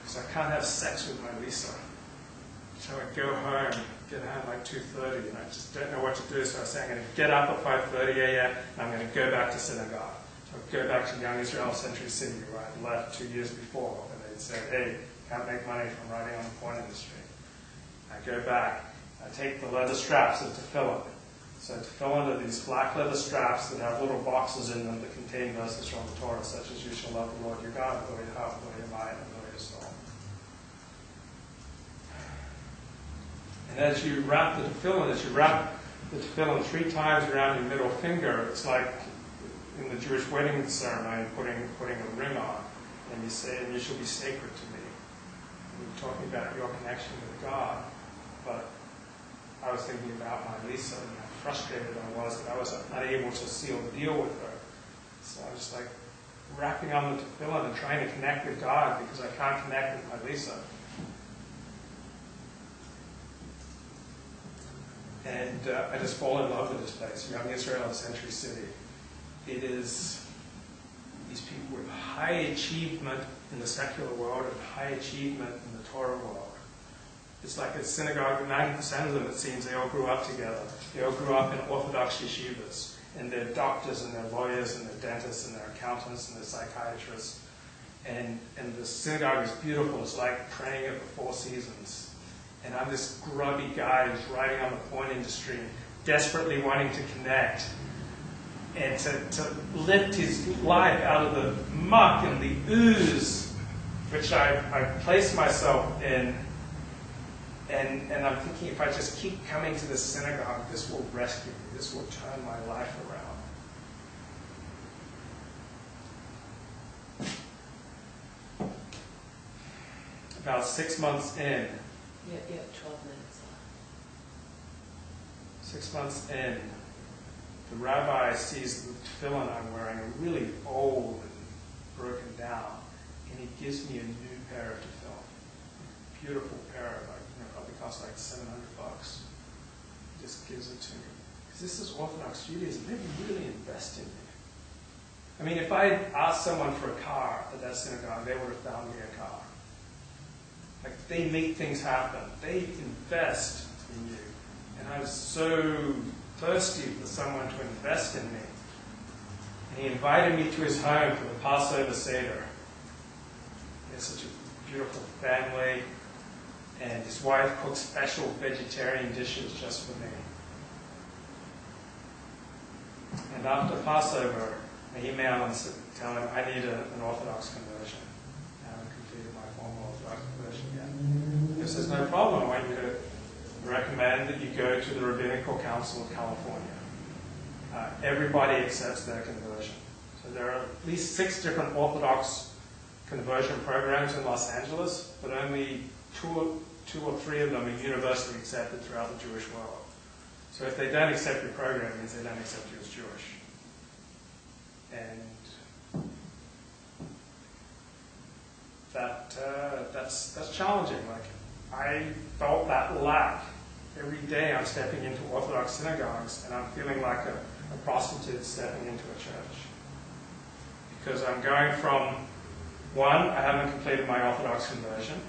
because I can't have sex with my Lisa. So I go home, get home like 2:30, and I just don't know what to do. So I say, I'm going to get up at 5:30 a.m., and I'm going to go back to synagogue. So I go back to Young Israel Century City, where I left 2 years before, and they'd said, hey, can't make money from writing on the porn industry. I go back, I take the leather straps of tefillin. So tefillin are these black leather straps that have little boxes in them that contain verses from the Torah, such as you shall love the Lord your God with all your heart, with all your mind, and with all your soul. And as you wrap the tefillin, as you wrap the tefillin 3 times around your middle finger. It's like in the Jewish wedding ceremony, putting a ring on, and you say, "And you shall be sacred to me." And you're talking about your connection with God. But I was thinking about my Lisa and how frustrated I was that I was unable to seal the deal with her. So I was just like wrapping on the tefillin and trying to connect with God because I can't connect with my Lisa. And I just fall in love with this place, Young Israel in Century City. It is these people with high achievement in the secular world and high achievement in the Torah world. It's like a synagogue, 90% of them, it seems, they all grew up together. They all grew up in Orthodox yeshivas. And they're doctors and they're lawyers and they're dentists and they're accountants and they're psychiatrists. And the synagogue is beautiful. It's like praying at the Four Seasons. And I'm this grubby guy who's riding on the porn industry, desperately wanting to connect and to lift his life out of the muck and the ooze which I placed myself in. And I'm thinking, if I just keep coming to this synagogue, this will rescue me. This will turn my life around. About 6 months in. You have 12 minutes left. 6 months in, the rabbi sees the tefillin I'm wearing, are really old and broken down, and he gives me a new pair of tefillin. A beautiful pair, probably cost like $700. He just gives it to me. Because this is Orthodox Judaism. They really invest in me. I mean, if I had asked someone for a car at that synagogue, they would have found me a car. Like, they make things happen. They invest in you. And I was so thirsty for someone to invest in me. And he invited me to his home for the Passover Seder. He has such a beautiful family. And his wife cooks special vegetarian dishes just for me. And after Passover, I email and tell him I need an Orthodox conversion. I haven't completed my formal Orthodox conversion yet. He says, no problem, I want you to recommend that you go to the Rabbinical Council of California. Everybody accepts their conversion. So there are at least 6 different Orthodox conversion programs in Los Angeles, but only two or three of them are universally accepted throughout the Jewish world. So if they don't accept your program, it means they don't accept you as Jewish. And that's challenging. Like, I felt that lack. Every day I'm stepping into Orthodox synagogues and I'm feeling like a prostitute stepping into a church. Because I'm going from, one, I haven't completed my Orthodox conversion.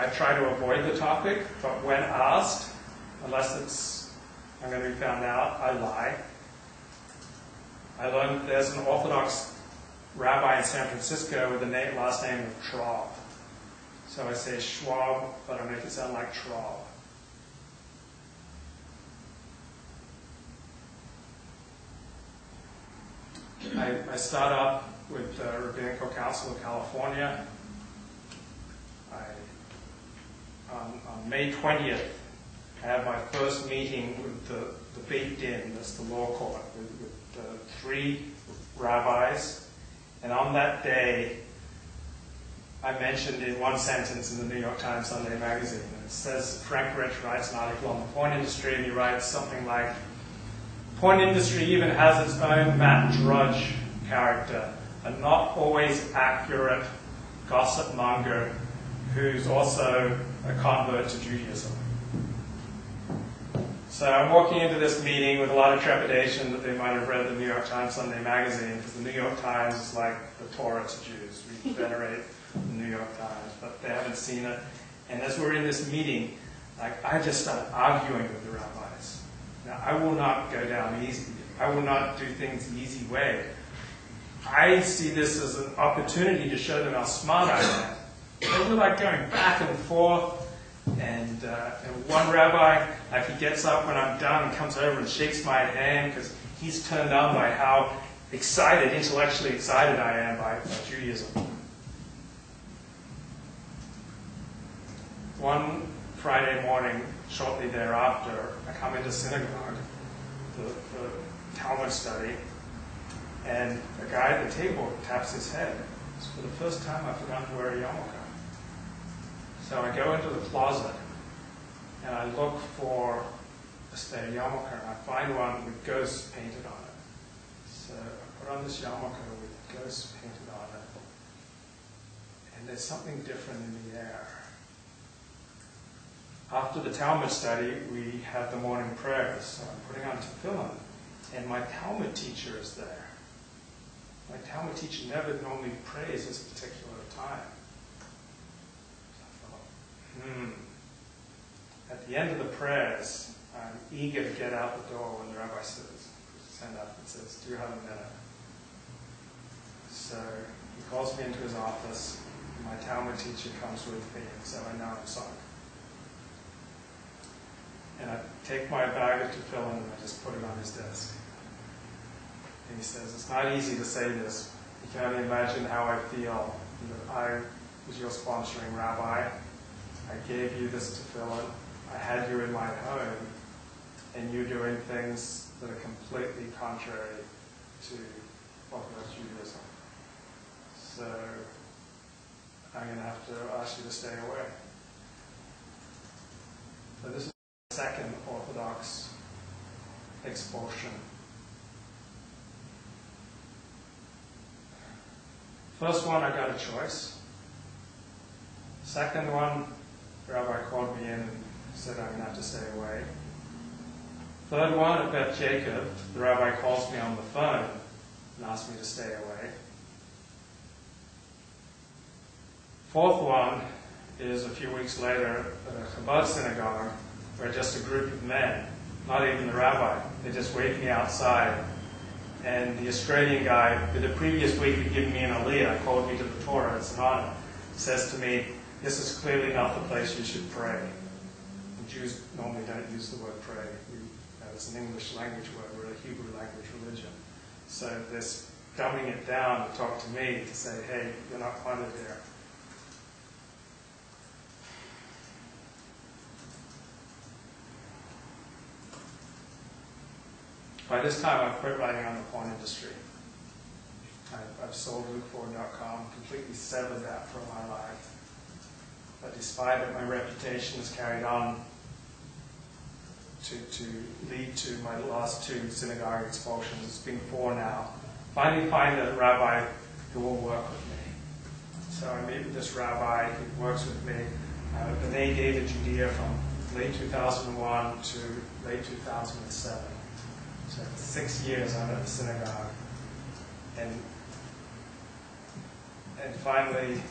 I try to avoid the topic, but when asked, unless I'm going to be found out, I lie. I learned there's an Orthodox rabbi in San Francisco with the last name of Traub. So I say Schwab, but I make it sound like Traub. I start up with the Rabbinical Council of California. On May 20th, I have my first meeting with the Beit Din, that's the law court, with 3 rabbis. And on that day, I mentioned in one sentence in the New York Times Sunday magazine, it says, Frank Rich writes an article on the porn industry, and he writes something like, the porn industry even has its own Matt Drudge character, a not always accurate gossip monger who's also a convert to Judaism. So I'm walking into this meeting with a lot of trepidation that they might have read the New York Times Sunday magazine, because the New York Times is like the Torah to Jews. We venerate the New York Times, but they haven't seen it. And as we're in this meeting, like, I just start arguing with the rabbis. Now, I will not go down easy. I will not do things the easy way. I see this as an opportunity to show them how smart I am. And we're like going back and forth, and one rabbi, like, he gets up when I'm done and comes over and shakes my hand because he's turned on by how intellectually excited I am by Judaism. One Friday morning, shortly thereafter, I come into synagogue, the Talmud study, and a guy at the table taps his head. It's for the first time I forgot to wear a yarmulke. So I go into the closet and I look for a spare yarmulke, and I find one with ghosts painted on it. So I put on this yarmulke with ghosts painted on it, and there's something different in the air. After the Talmud study, we have the morning prayers, so I'm putting on tefillin, and my Talmud teacher is there. My Talmud teacher never normally prays this particular time. So I thought, At the end of the prayers, I'm eager to get out the door when the rabbi stands up and says, "Do you have a minute?" So he calls me into his office. My Talmud teacher comes with me, and so I know I'm sunk. And I take my bag of tefillin and I just put it on his desk. And he says, "It's not easy to say this. You can only imagine how I feel. I was your sponsoring rabbi. I gave you this tefillin. I had you in my home, and you're doing things that are completely contrary to Orthodox Judaism. So I'm going to have to ask you to stay away." So this is the second Orthodox expulsion. First one, I got a choice. Second one, the rabbi called me in and said I'm going to have to stay away. Third one, at Beth Jacob, the rabbi calls me on the phone and asks me to stay away. Fourth one is a few weeks later at a Chabad synagogue, where just a group of men, not even the rabbi, they just wait me outside. And the Australian guy, who the previous week had given me an aliyah, called me to the Torah, it's an honor, says to me, "This is clearly not the place you should pray." And Jews normally don't use the word pray. It's an English language word, we're a Hebrew language religion. So they're dumbing it down to talk to me, to say, "Hey, you're not wanted there." By this time, I've quit writing on the porn industry. I've sold Luke4.com, completely severed that from my life. But despite it, my reputation has carried on to lead to my last two synagogue expulsions. It's been 4 now. Finally find a rabbi who will work with me. So I meet with this rabbi, he works with me. B'nai David, Judea, from late 2001 to late 2007. So for 6 years I'm at the synagogue. And finally,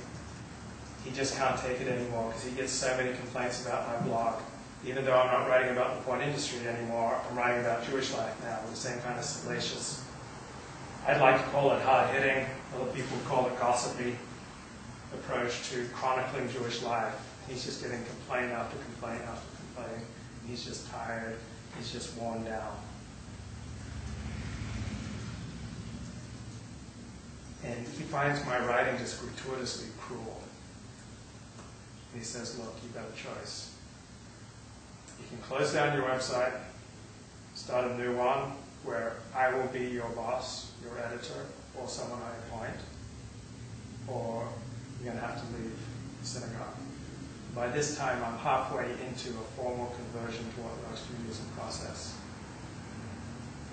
he just can't take it anymore because he gets so many complaints about my blog. Even though I'm not writing about the porn industry anymore, I'm writing about Jewish life now with the same kind of salacious, I'd like to call it hard-hitting, other people call it gossipy, approach to chronicling Jewish life. He's just getting complaint after complaint after complaint. He's just tired. He's just worn down. And he finds my writing just gratuitously cruel. He says, "Look, you've got a choice. You can close down your website, start a new one where I will be your boss, your editor, or someone I appoint, or you're going to have to leave the synagogue." By this time, I'm halfway into a formal conversion to Orthodox Judaism process.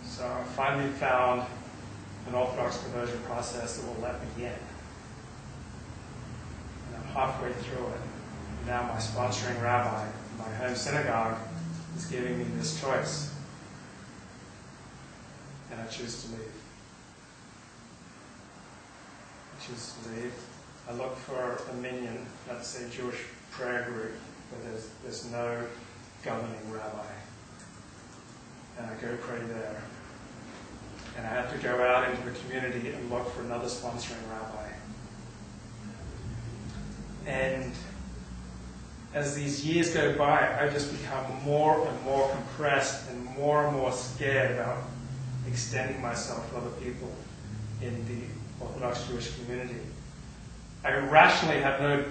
So I finally found an Orthodox conversion process that will let me in. And I'm halfway through it. And now my sponsoring rabbi, my home synagogue, is giving me this choice. And I choose to leave. I choose to leave. I look for a minyan, let's say Jewish prayer group, where there's no governing rabbi. And I go pray there. And I have to go out into the community and look for another sponsoring rabbi. And as these years go by, I just become more and more compressed and more scared about extending myself to other people in the Orthodox Jewish community. I rationally have no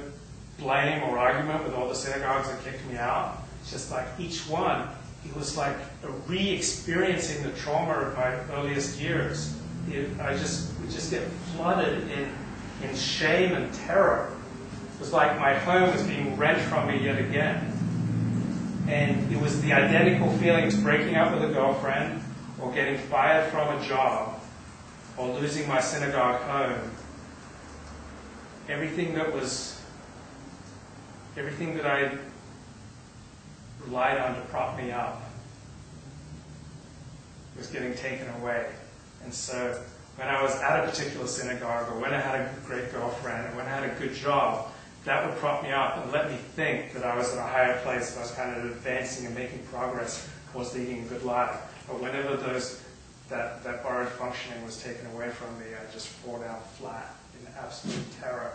blame or argument with all the synagogues that kicked me out. just like each one, it was like a re-experiencing the trauma of my earliest years. We just get flooded in shame and terror. It was like my home was being rent from me yet again. And it was the identical feelings breaking up with a girlfriend, or getting fired from a job, or losing my synagogue home. Everything that I relied on to prop me up was getting taken away. And so when I was at a particular synagogue, or when I had a great girlfriend, or when I had a good job, that would prop me up and let me think that I was at a higher place, that I was kind of advancing and making progress towards leading a good life. But whenever that borrowed functioning was taken away from me, I'd just fall down flat in absolute terror,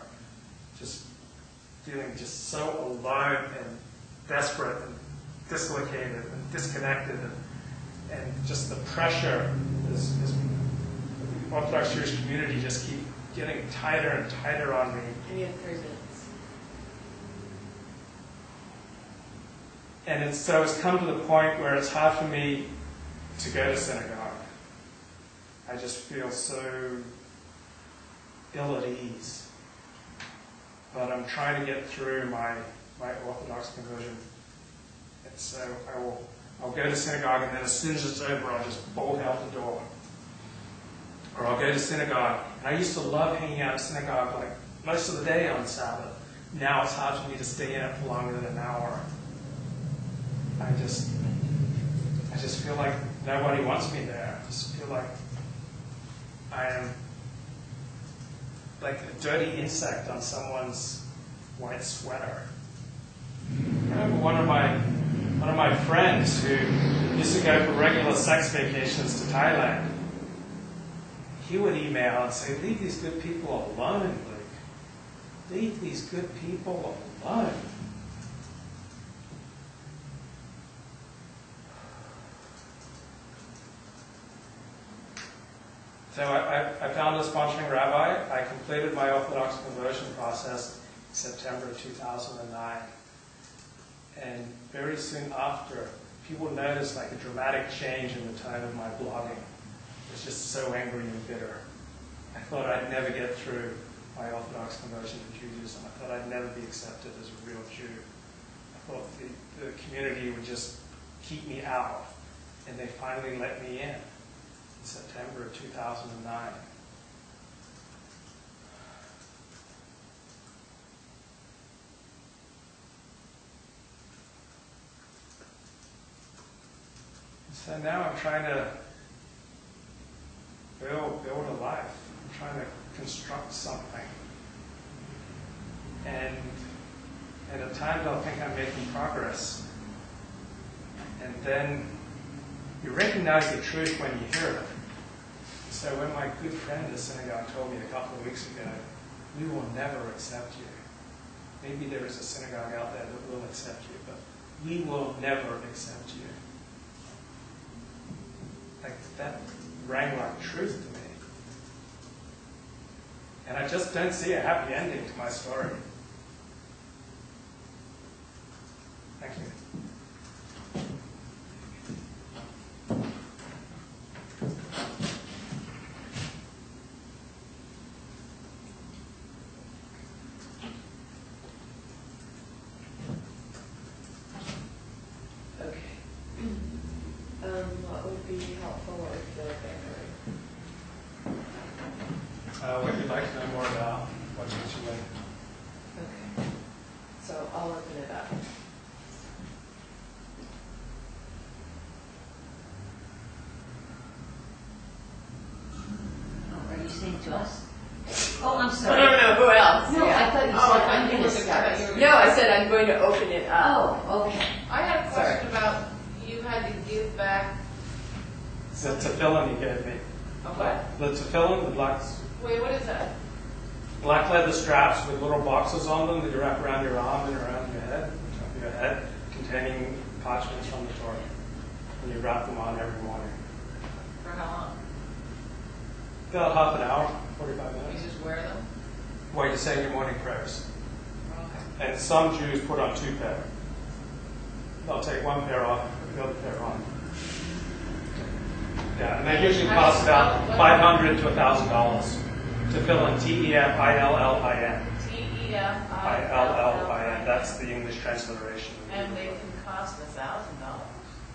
just feeling just so alone and desperate and dislocated and disconnected, and just the pressure is the Orthodox Jewish community just keep getting tighter and tighter on me. And you have 3 minutes. And so it's come to the point where it's hard for me to go to synagogue. I just feel so ill at ease. But I'm trying to get through my Orthodox conversion. And so I'll go to synagogue, and then as soon as it's over, I'll just bolt out the door. Or I'll go to synagogue. And I used to love hanging out in synagogue like most of the day on Sabbath. Now it's hard for me to stay in it for longer than an hour. I just feel like nobody wants me there. I just feel like I am like a dirty insect on someone's white sweater. I remember one of my friends who used to go for regular sex vacations to Thailand. He would email and say, "Leave these good people alone, Luke. Leave these good people alone." So I found a sponsoring rabbi. I completed my Orthodox conversion process in September of 2009. And very soon after, people noticed like a dramatic change in the tone of my blogging. It was just so angry and bitter. I thought I'd never get through my Orthodox conversion to Judaism. I thought I'd never be accepted as a real Jew. I thought the community would just keep me out. And they finally let me in September of 2009. So now I'm trying to build a life. I'm trying to construct something. And at times I'll think I'm making progress. And then you recognize the truth when you hear it. So when my good friend in the synagogue told me a couple of weeks ago, "We will never accept you. Maybe there is a synagogue out there that will accept you, but we will never accept you." Like that rang like truth to me. And I just don't see a happy ending to my story. Thank you. What would be helpful? What would feel better? What you'd like to know more about, what you like. Okay. So I'll open it up. Oh, are you saying to us? Oh, I'm No, sorry. no, who else? No, Yeah. I thought you Oh, said I I'm thought going you to were start. gonna- No, I said I'm going to open it up. Oh, okay. I had a question about, you had to give back, The tefillin you gave me. a what? The tefillin, the Wait, what is that? black leather straps with little boxes on them that you wrap around your arm and around your head, top of your head, containing parchments from the Torah. And you wrap them on every morning. For how long? About half an hour, 45 You minutes. just wear them? While you're saying your morning prayers. Okay. And some Jews put on 2 pair. they'll take one pair off and put the other pair on. Yeah, and they usually cost about $500 to $1,000 to fill in TEFILLIN. TEFILLIN. That's the English transliteration. And they can cost $1,000.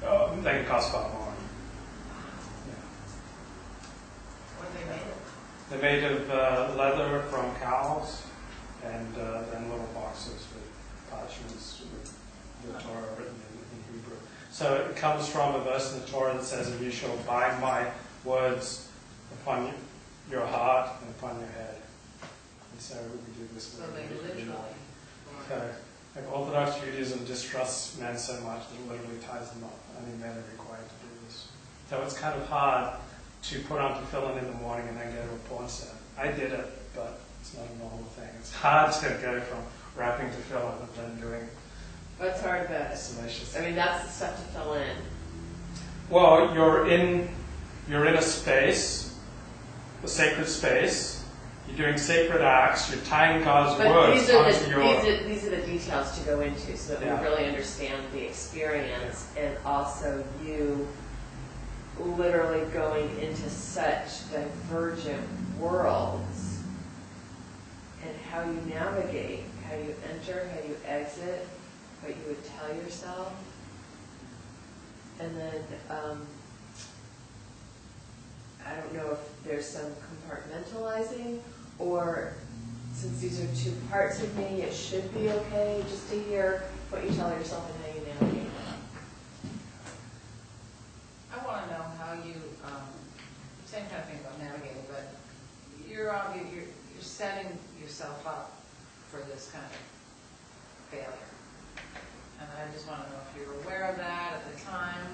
Oh, they can cost a lot more. What are they made of? They're made of leather from cows, and then little boxes with parchments with the Torah written in Hebrew. So it comes from a verse in the Torah that says, "And you shall bind my words upon your heart and upon your head." And so we do this. So they literally. So like Orthodox Judaism distrusts men so much that it literally ties them up. Only men are required to do this. So it's kind of hard to put on tefillin in the morning and then go to a porn set. I did it, but it's not a normal thing. It's hard to go from wrapping tefillin and then doing. What's hard about it? Salacious. I mean, that's the stuff to fill in. Well, you're in a space, a sacred space. You're doing sacred acts. You're tying God's words onto your. These are the details to go into, so that we really understand the experience, and also you literally going into such divergent worlds, and how you navigate, how you enter, how you exit, what you would tell yourself, and then I don't know if there's some compartmentalizing, or since these are two parts of me, it should be okay just to hear what you tell yourself and how you navigate it. I want to know how you, same kind of thing about navigating, but you're setting yourself up for this kind of failure. And I just want to know if you're aware of that at the time,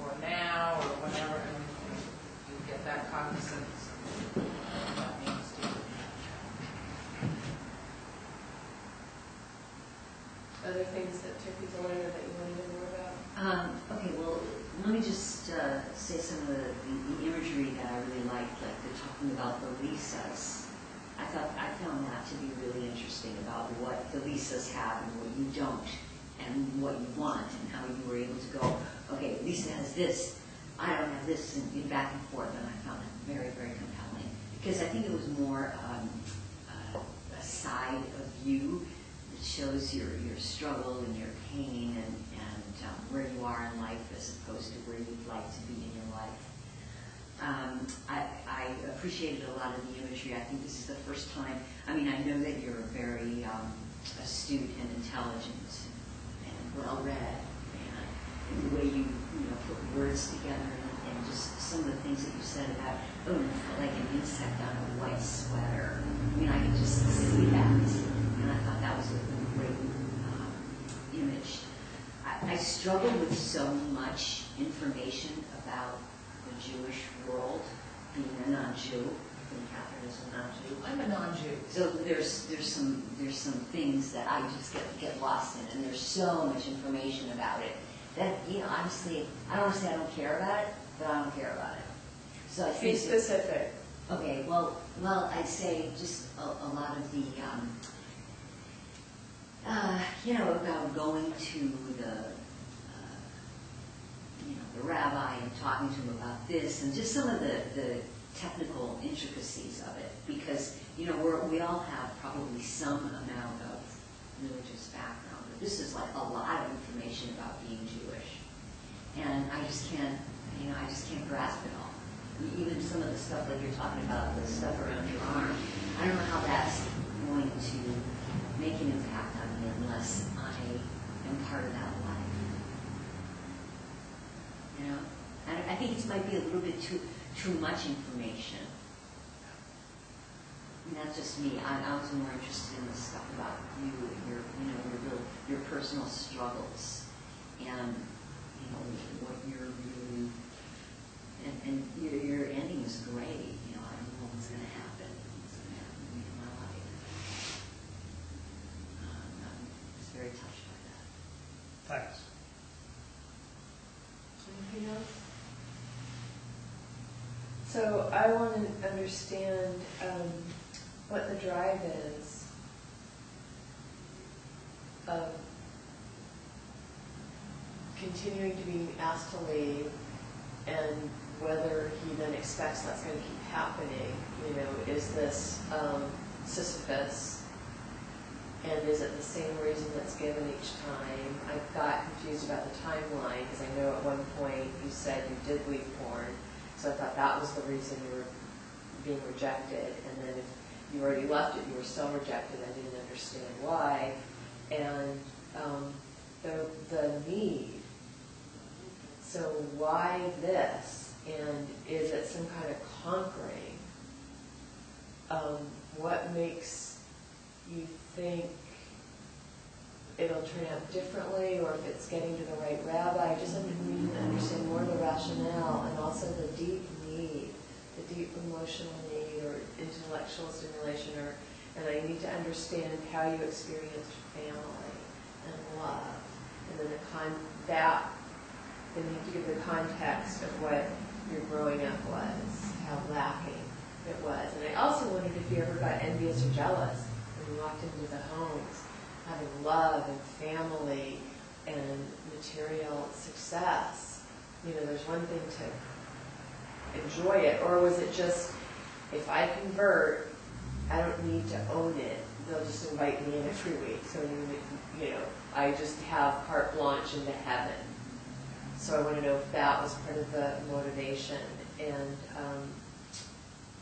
or now, or whenever, and you get that cognizance of what that means to you. Other things that took you to learn or that you want to know more about? Okay, well, let me just say some of the imagery that I really liked, like they're talking about the Lisas. I found that to be really interesting about what the Lisas have and what you don't, and what you want, and how you were able to go, okay, Lisa has this, I don't have this, and back and forth, and I found it very, very compelling. Because I think it was more a side of you that shows your struggle and your pain and where you are in life as opposed to where you'd like to be in your life. I appreciated a lot of the imagery. I think this is the first time, I mean, I know that you're very astute and intelligent and well-read, and the way you put words together, and just some of the things that you said about, oh, it felt like an insect on a white sweater. I mean, I could just see that, and I thought that was a great image. I struggle with so much information about the Jewish world, being a non-Jew, being Catherine is a non-Jew. I'm a non-Jew. So there's some things that I just get lost in, and there's so much information about it that, honestly, I don't want to say I don't care about it, but I don't care about it. So I Be think specific. okay, well, I'd say just a lot of the, about going to the rabbi and talking to him about this, and just some of the technical intricacies of it, because we all have probably some amount of religious background, but this is like a lot of information about being Jewish, and I just can't grasp it all. Even some of the stuff like you're talking about, the stuff around your arm, I don't know how that's going to make an impact on me unless I am part of that life. I think it might be a little bit too much information. And that's just me. I was more interested in the stuff about you and your personal struggles, and what you're really, and your ending is great. I don't know what's going to happen. What's going to happen in my life. I was very touched by that. Thanks. Anything else? So I want to understand what the drive is of continuing to be asked to leave, and whether he then expects that's going to keep happening. You know, is this Sisyphus, and is it the same reason that's given each time? I got confused about the timeline, because I know at one point you said you did leave porn, so I thought that was the reason you were being rejected, and then if you already left it, you were still rejected. I didn't understand why. And the need. So why this? And is it some kind of conquering? What makes you think it'll turn out differently, or if it's getting to the right rabbi? I just need to understand more of the rationale, and also the deep need, the deep emotional need or intellectual stimulation, and I need to understand how you experienced family and love, and then then you have to give the context of what your growing up was, how lacking it was. And I also wondered if you ever got envious or jealous when you walked into the homes, having love and family and material success. You know, there's one thing to enjoy it, or was it just, if I convert, I don't need to own it. They'll just invite me in every week. So, you know, I just have carte blanche into heaven. So I want to know if that was part of the motivation. And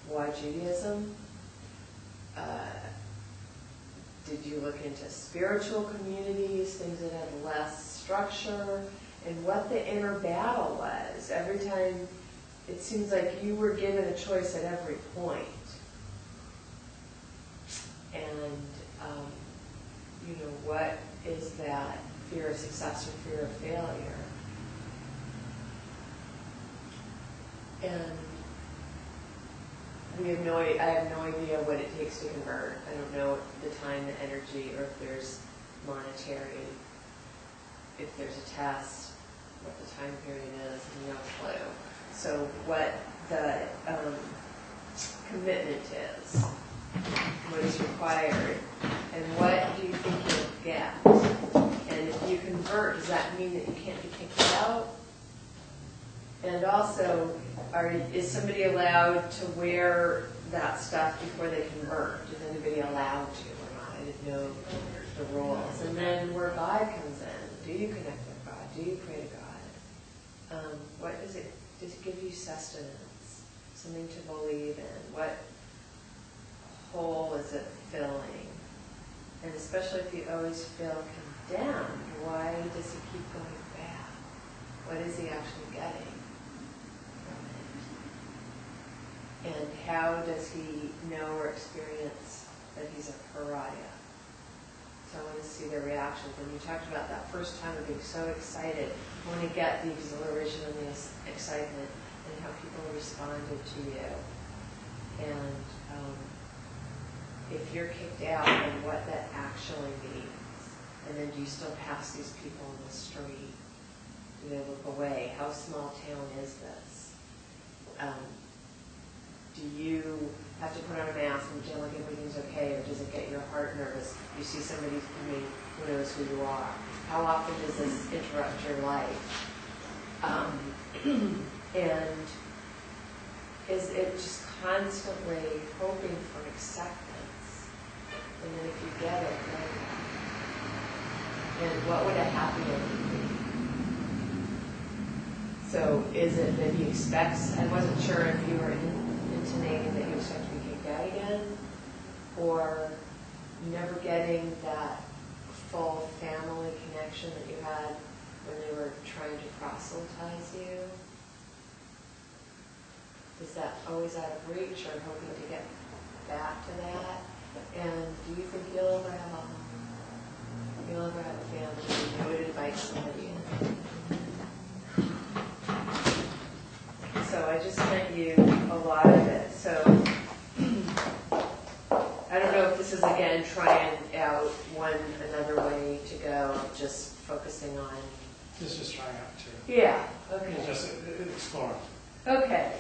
why Judaism? Did you look into spiritual communities, things that had less structure, and what the inner battle was? Every time, it seems like you were given a choice at every point. And, you know, what is that fear of success or fear of failure? And I have no idea what it takes to convert. I don't know the time, the energy, or if there's monetary, if there's a test, what the time period is, no clue. So what the commitment is, what is required, and what do you think you'll get? And if you convert, does that mean that you can't be kicked out? And also, is somebody allowed to wear that stuff before they convert? Is anybody allowed to or not? I didn't know the rules. And then where God comes in, do you connect with God? Do you pray to God? What does it give you sustenance? Something to believe in? What hole is it filling? And especially if you always feel condemned, why does he keep going back? What is he actually getting from it? And how does he know or experience that he's a pariah? So I want to see their reactions. And you talked about that first time of being so excited. I want to get the exhilaration and the excitement and how people responded to you. And if you're kicked out, and what that actually means. And then do you still pass these people in the street? Do they look away? How small town is this? Do you have to put on a mask and pretend like everything's okay, or does it get your heart nervous? You see somebody coming who knows who you are. How often does this interrupt your life? And is it just constantly hoping for acceptance? And then if you get it, then what would a happy ending be? So is it that he expects, I wasn't sure if you were intonating that you expect to be kicked out again, or never getting that full family connection that you had when they were trying to proselytize you? Is that always out of reach, or hoping to get back to that? And do you think you'll ever have a home? You'll ever have a family? You would invite somebody in. So I just sent you a lot of it. So I don't know if this is, again, trying out another way to go, just focusing on. This is trying out too. Yeah, okay. Just exploring. Okay.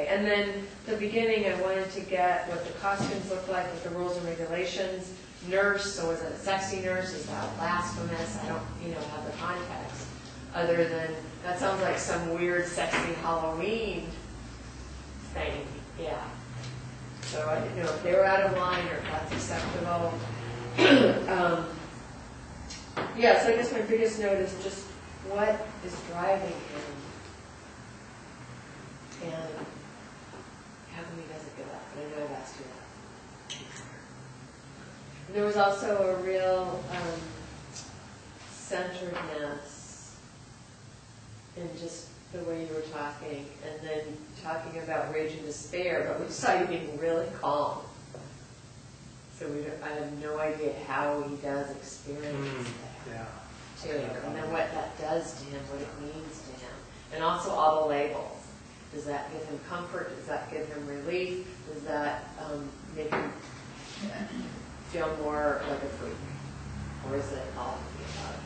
And then the beginning, I wanted to get what the costumes look like, what the rules and regulations. Nurse, so is it a sexy nurse? Is that blasphemous? I don't, have the context. other than, that sounds like some weird, sexy Halloween thing, yeah. So I didn't know if they were out of line or if that's acceptable. Yeah, so I guess my biggest note is just what is driving him and how come he doesn't give up? But I know I've asked you that. And there was also a real centeredness in just the way you were talking, and then talking about rage and despair, but we saw you being really calm. So I have no idea how he does experience that. Yeah. Too, and then what that does to him, what it means to him. And also all the labels. Does that give him comfort? Does that give him relief? Does that make him feel more like a freak? Or is it all of the above?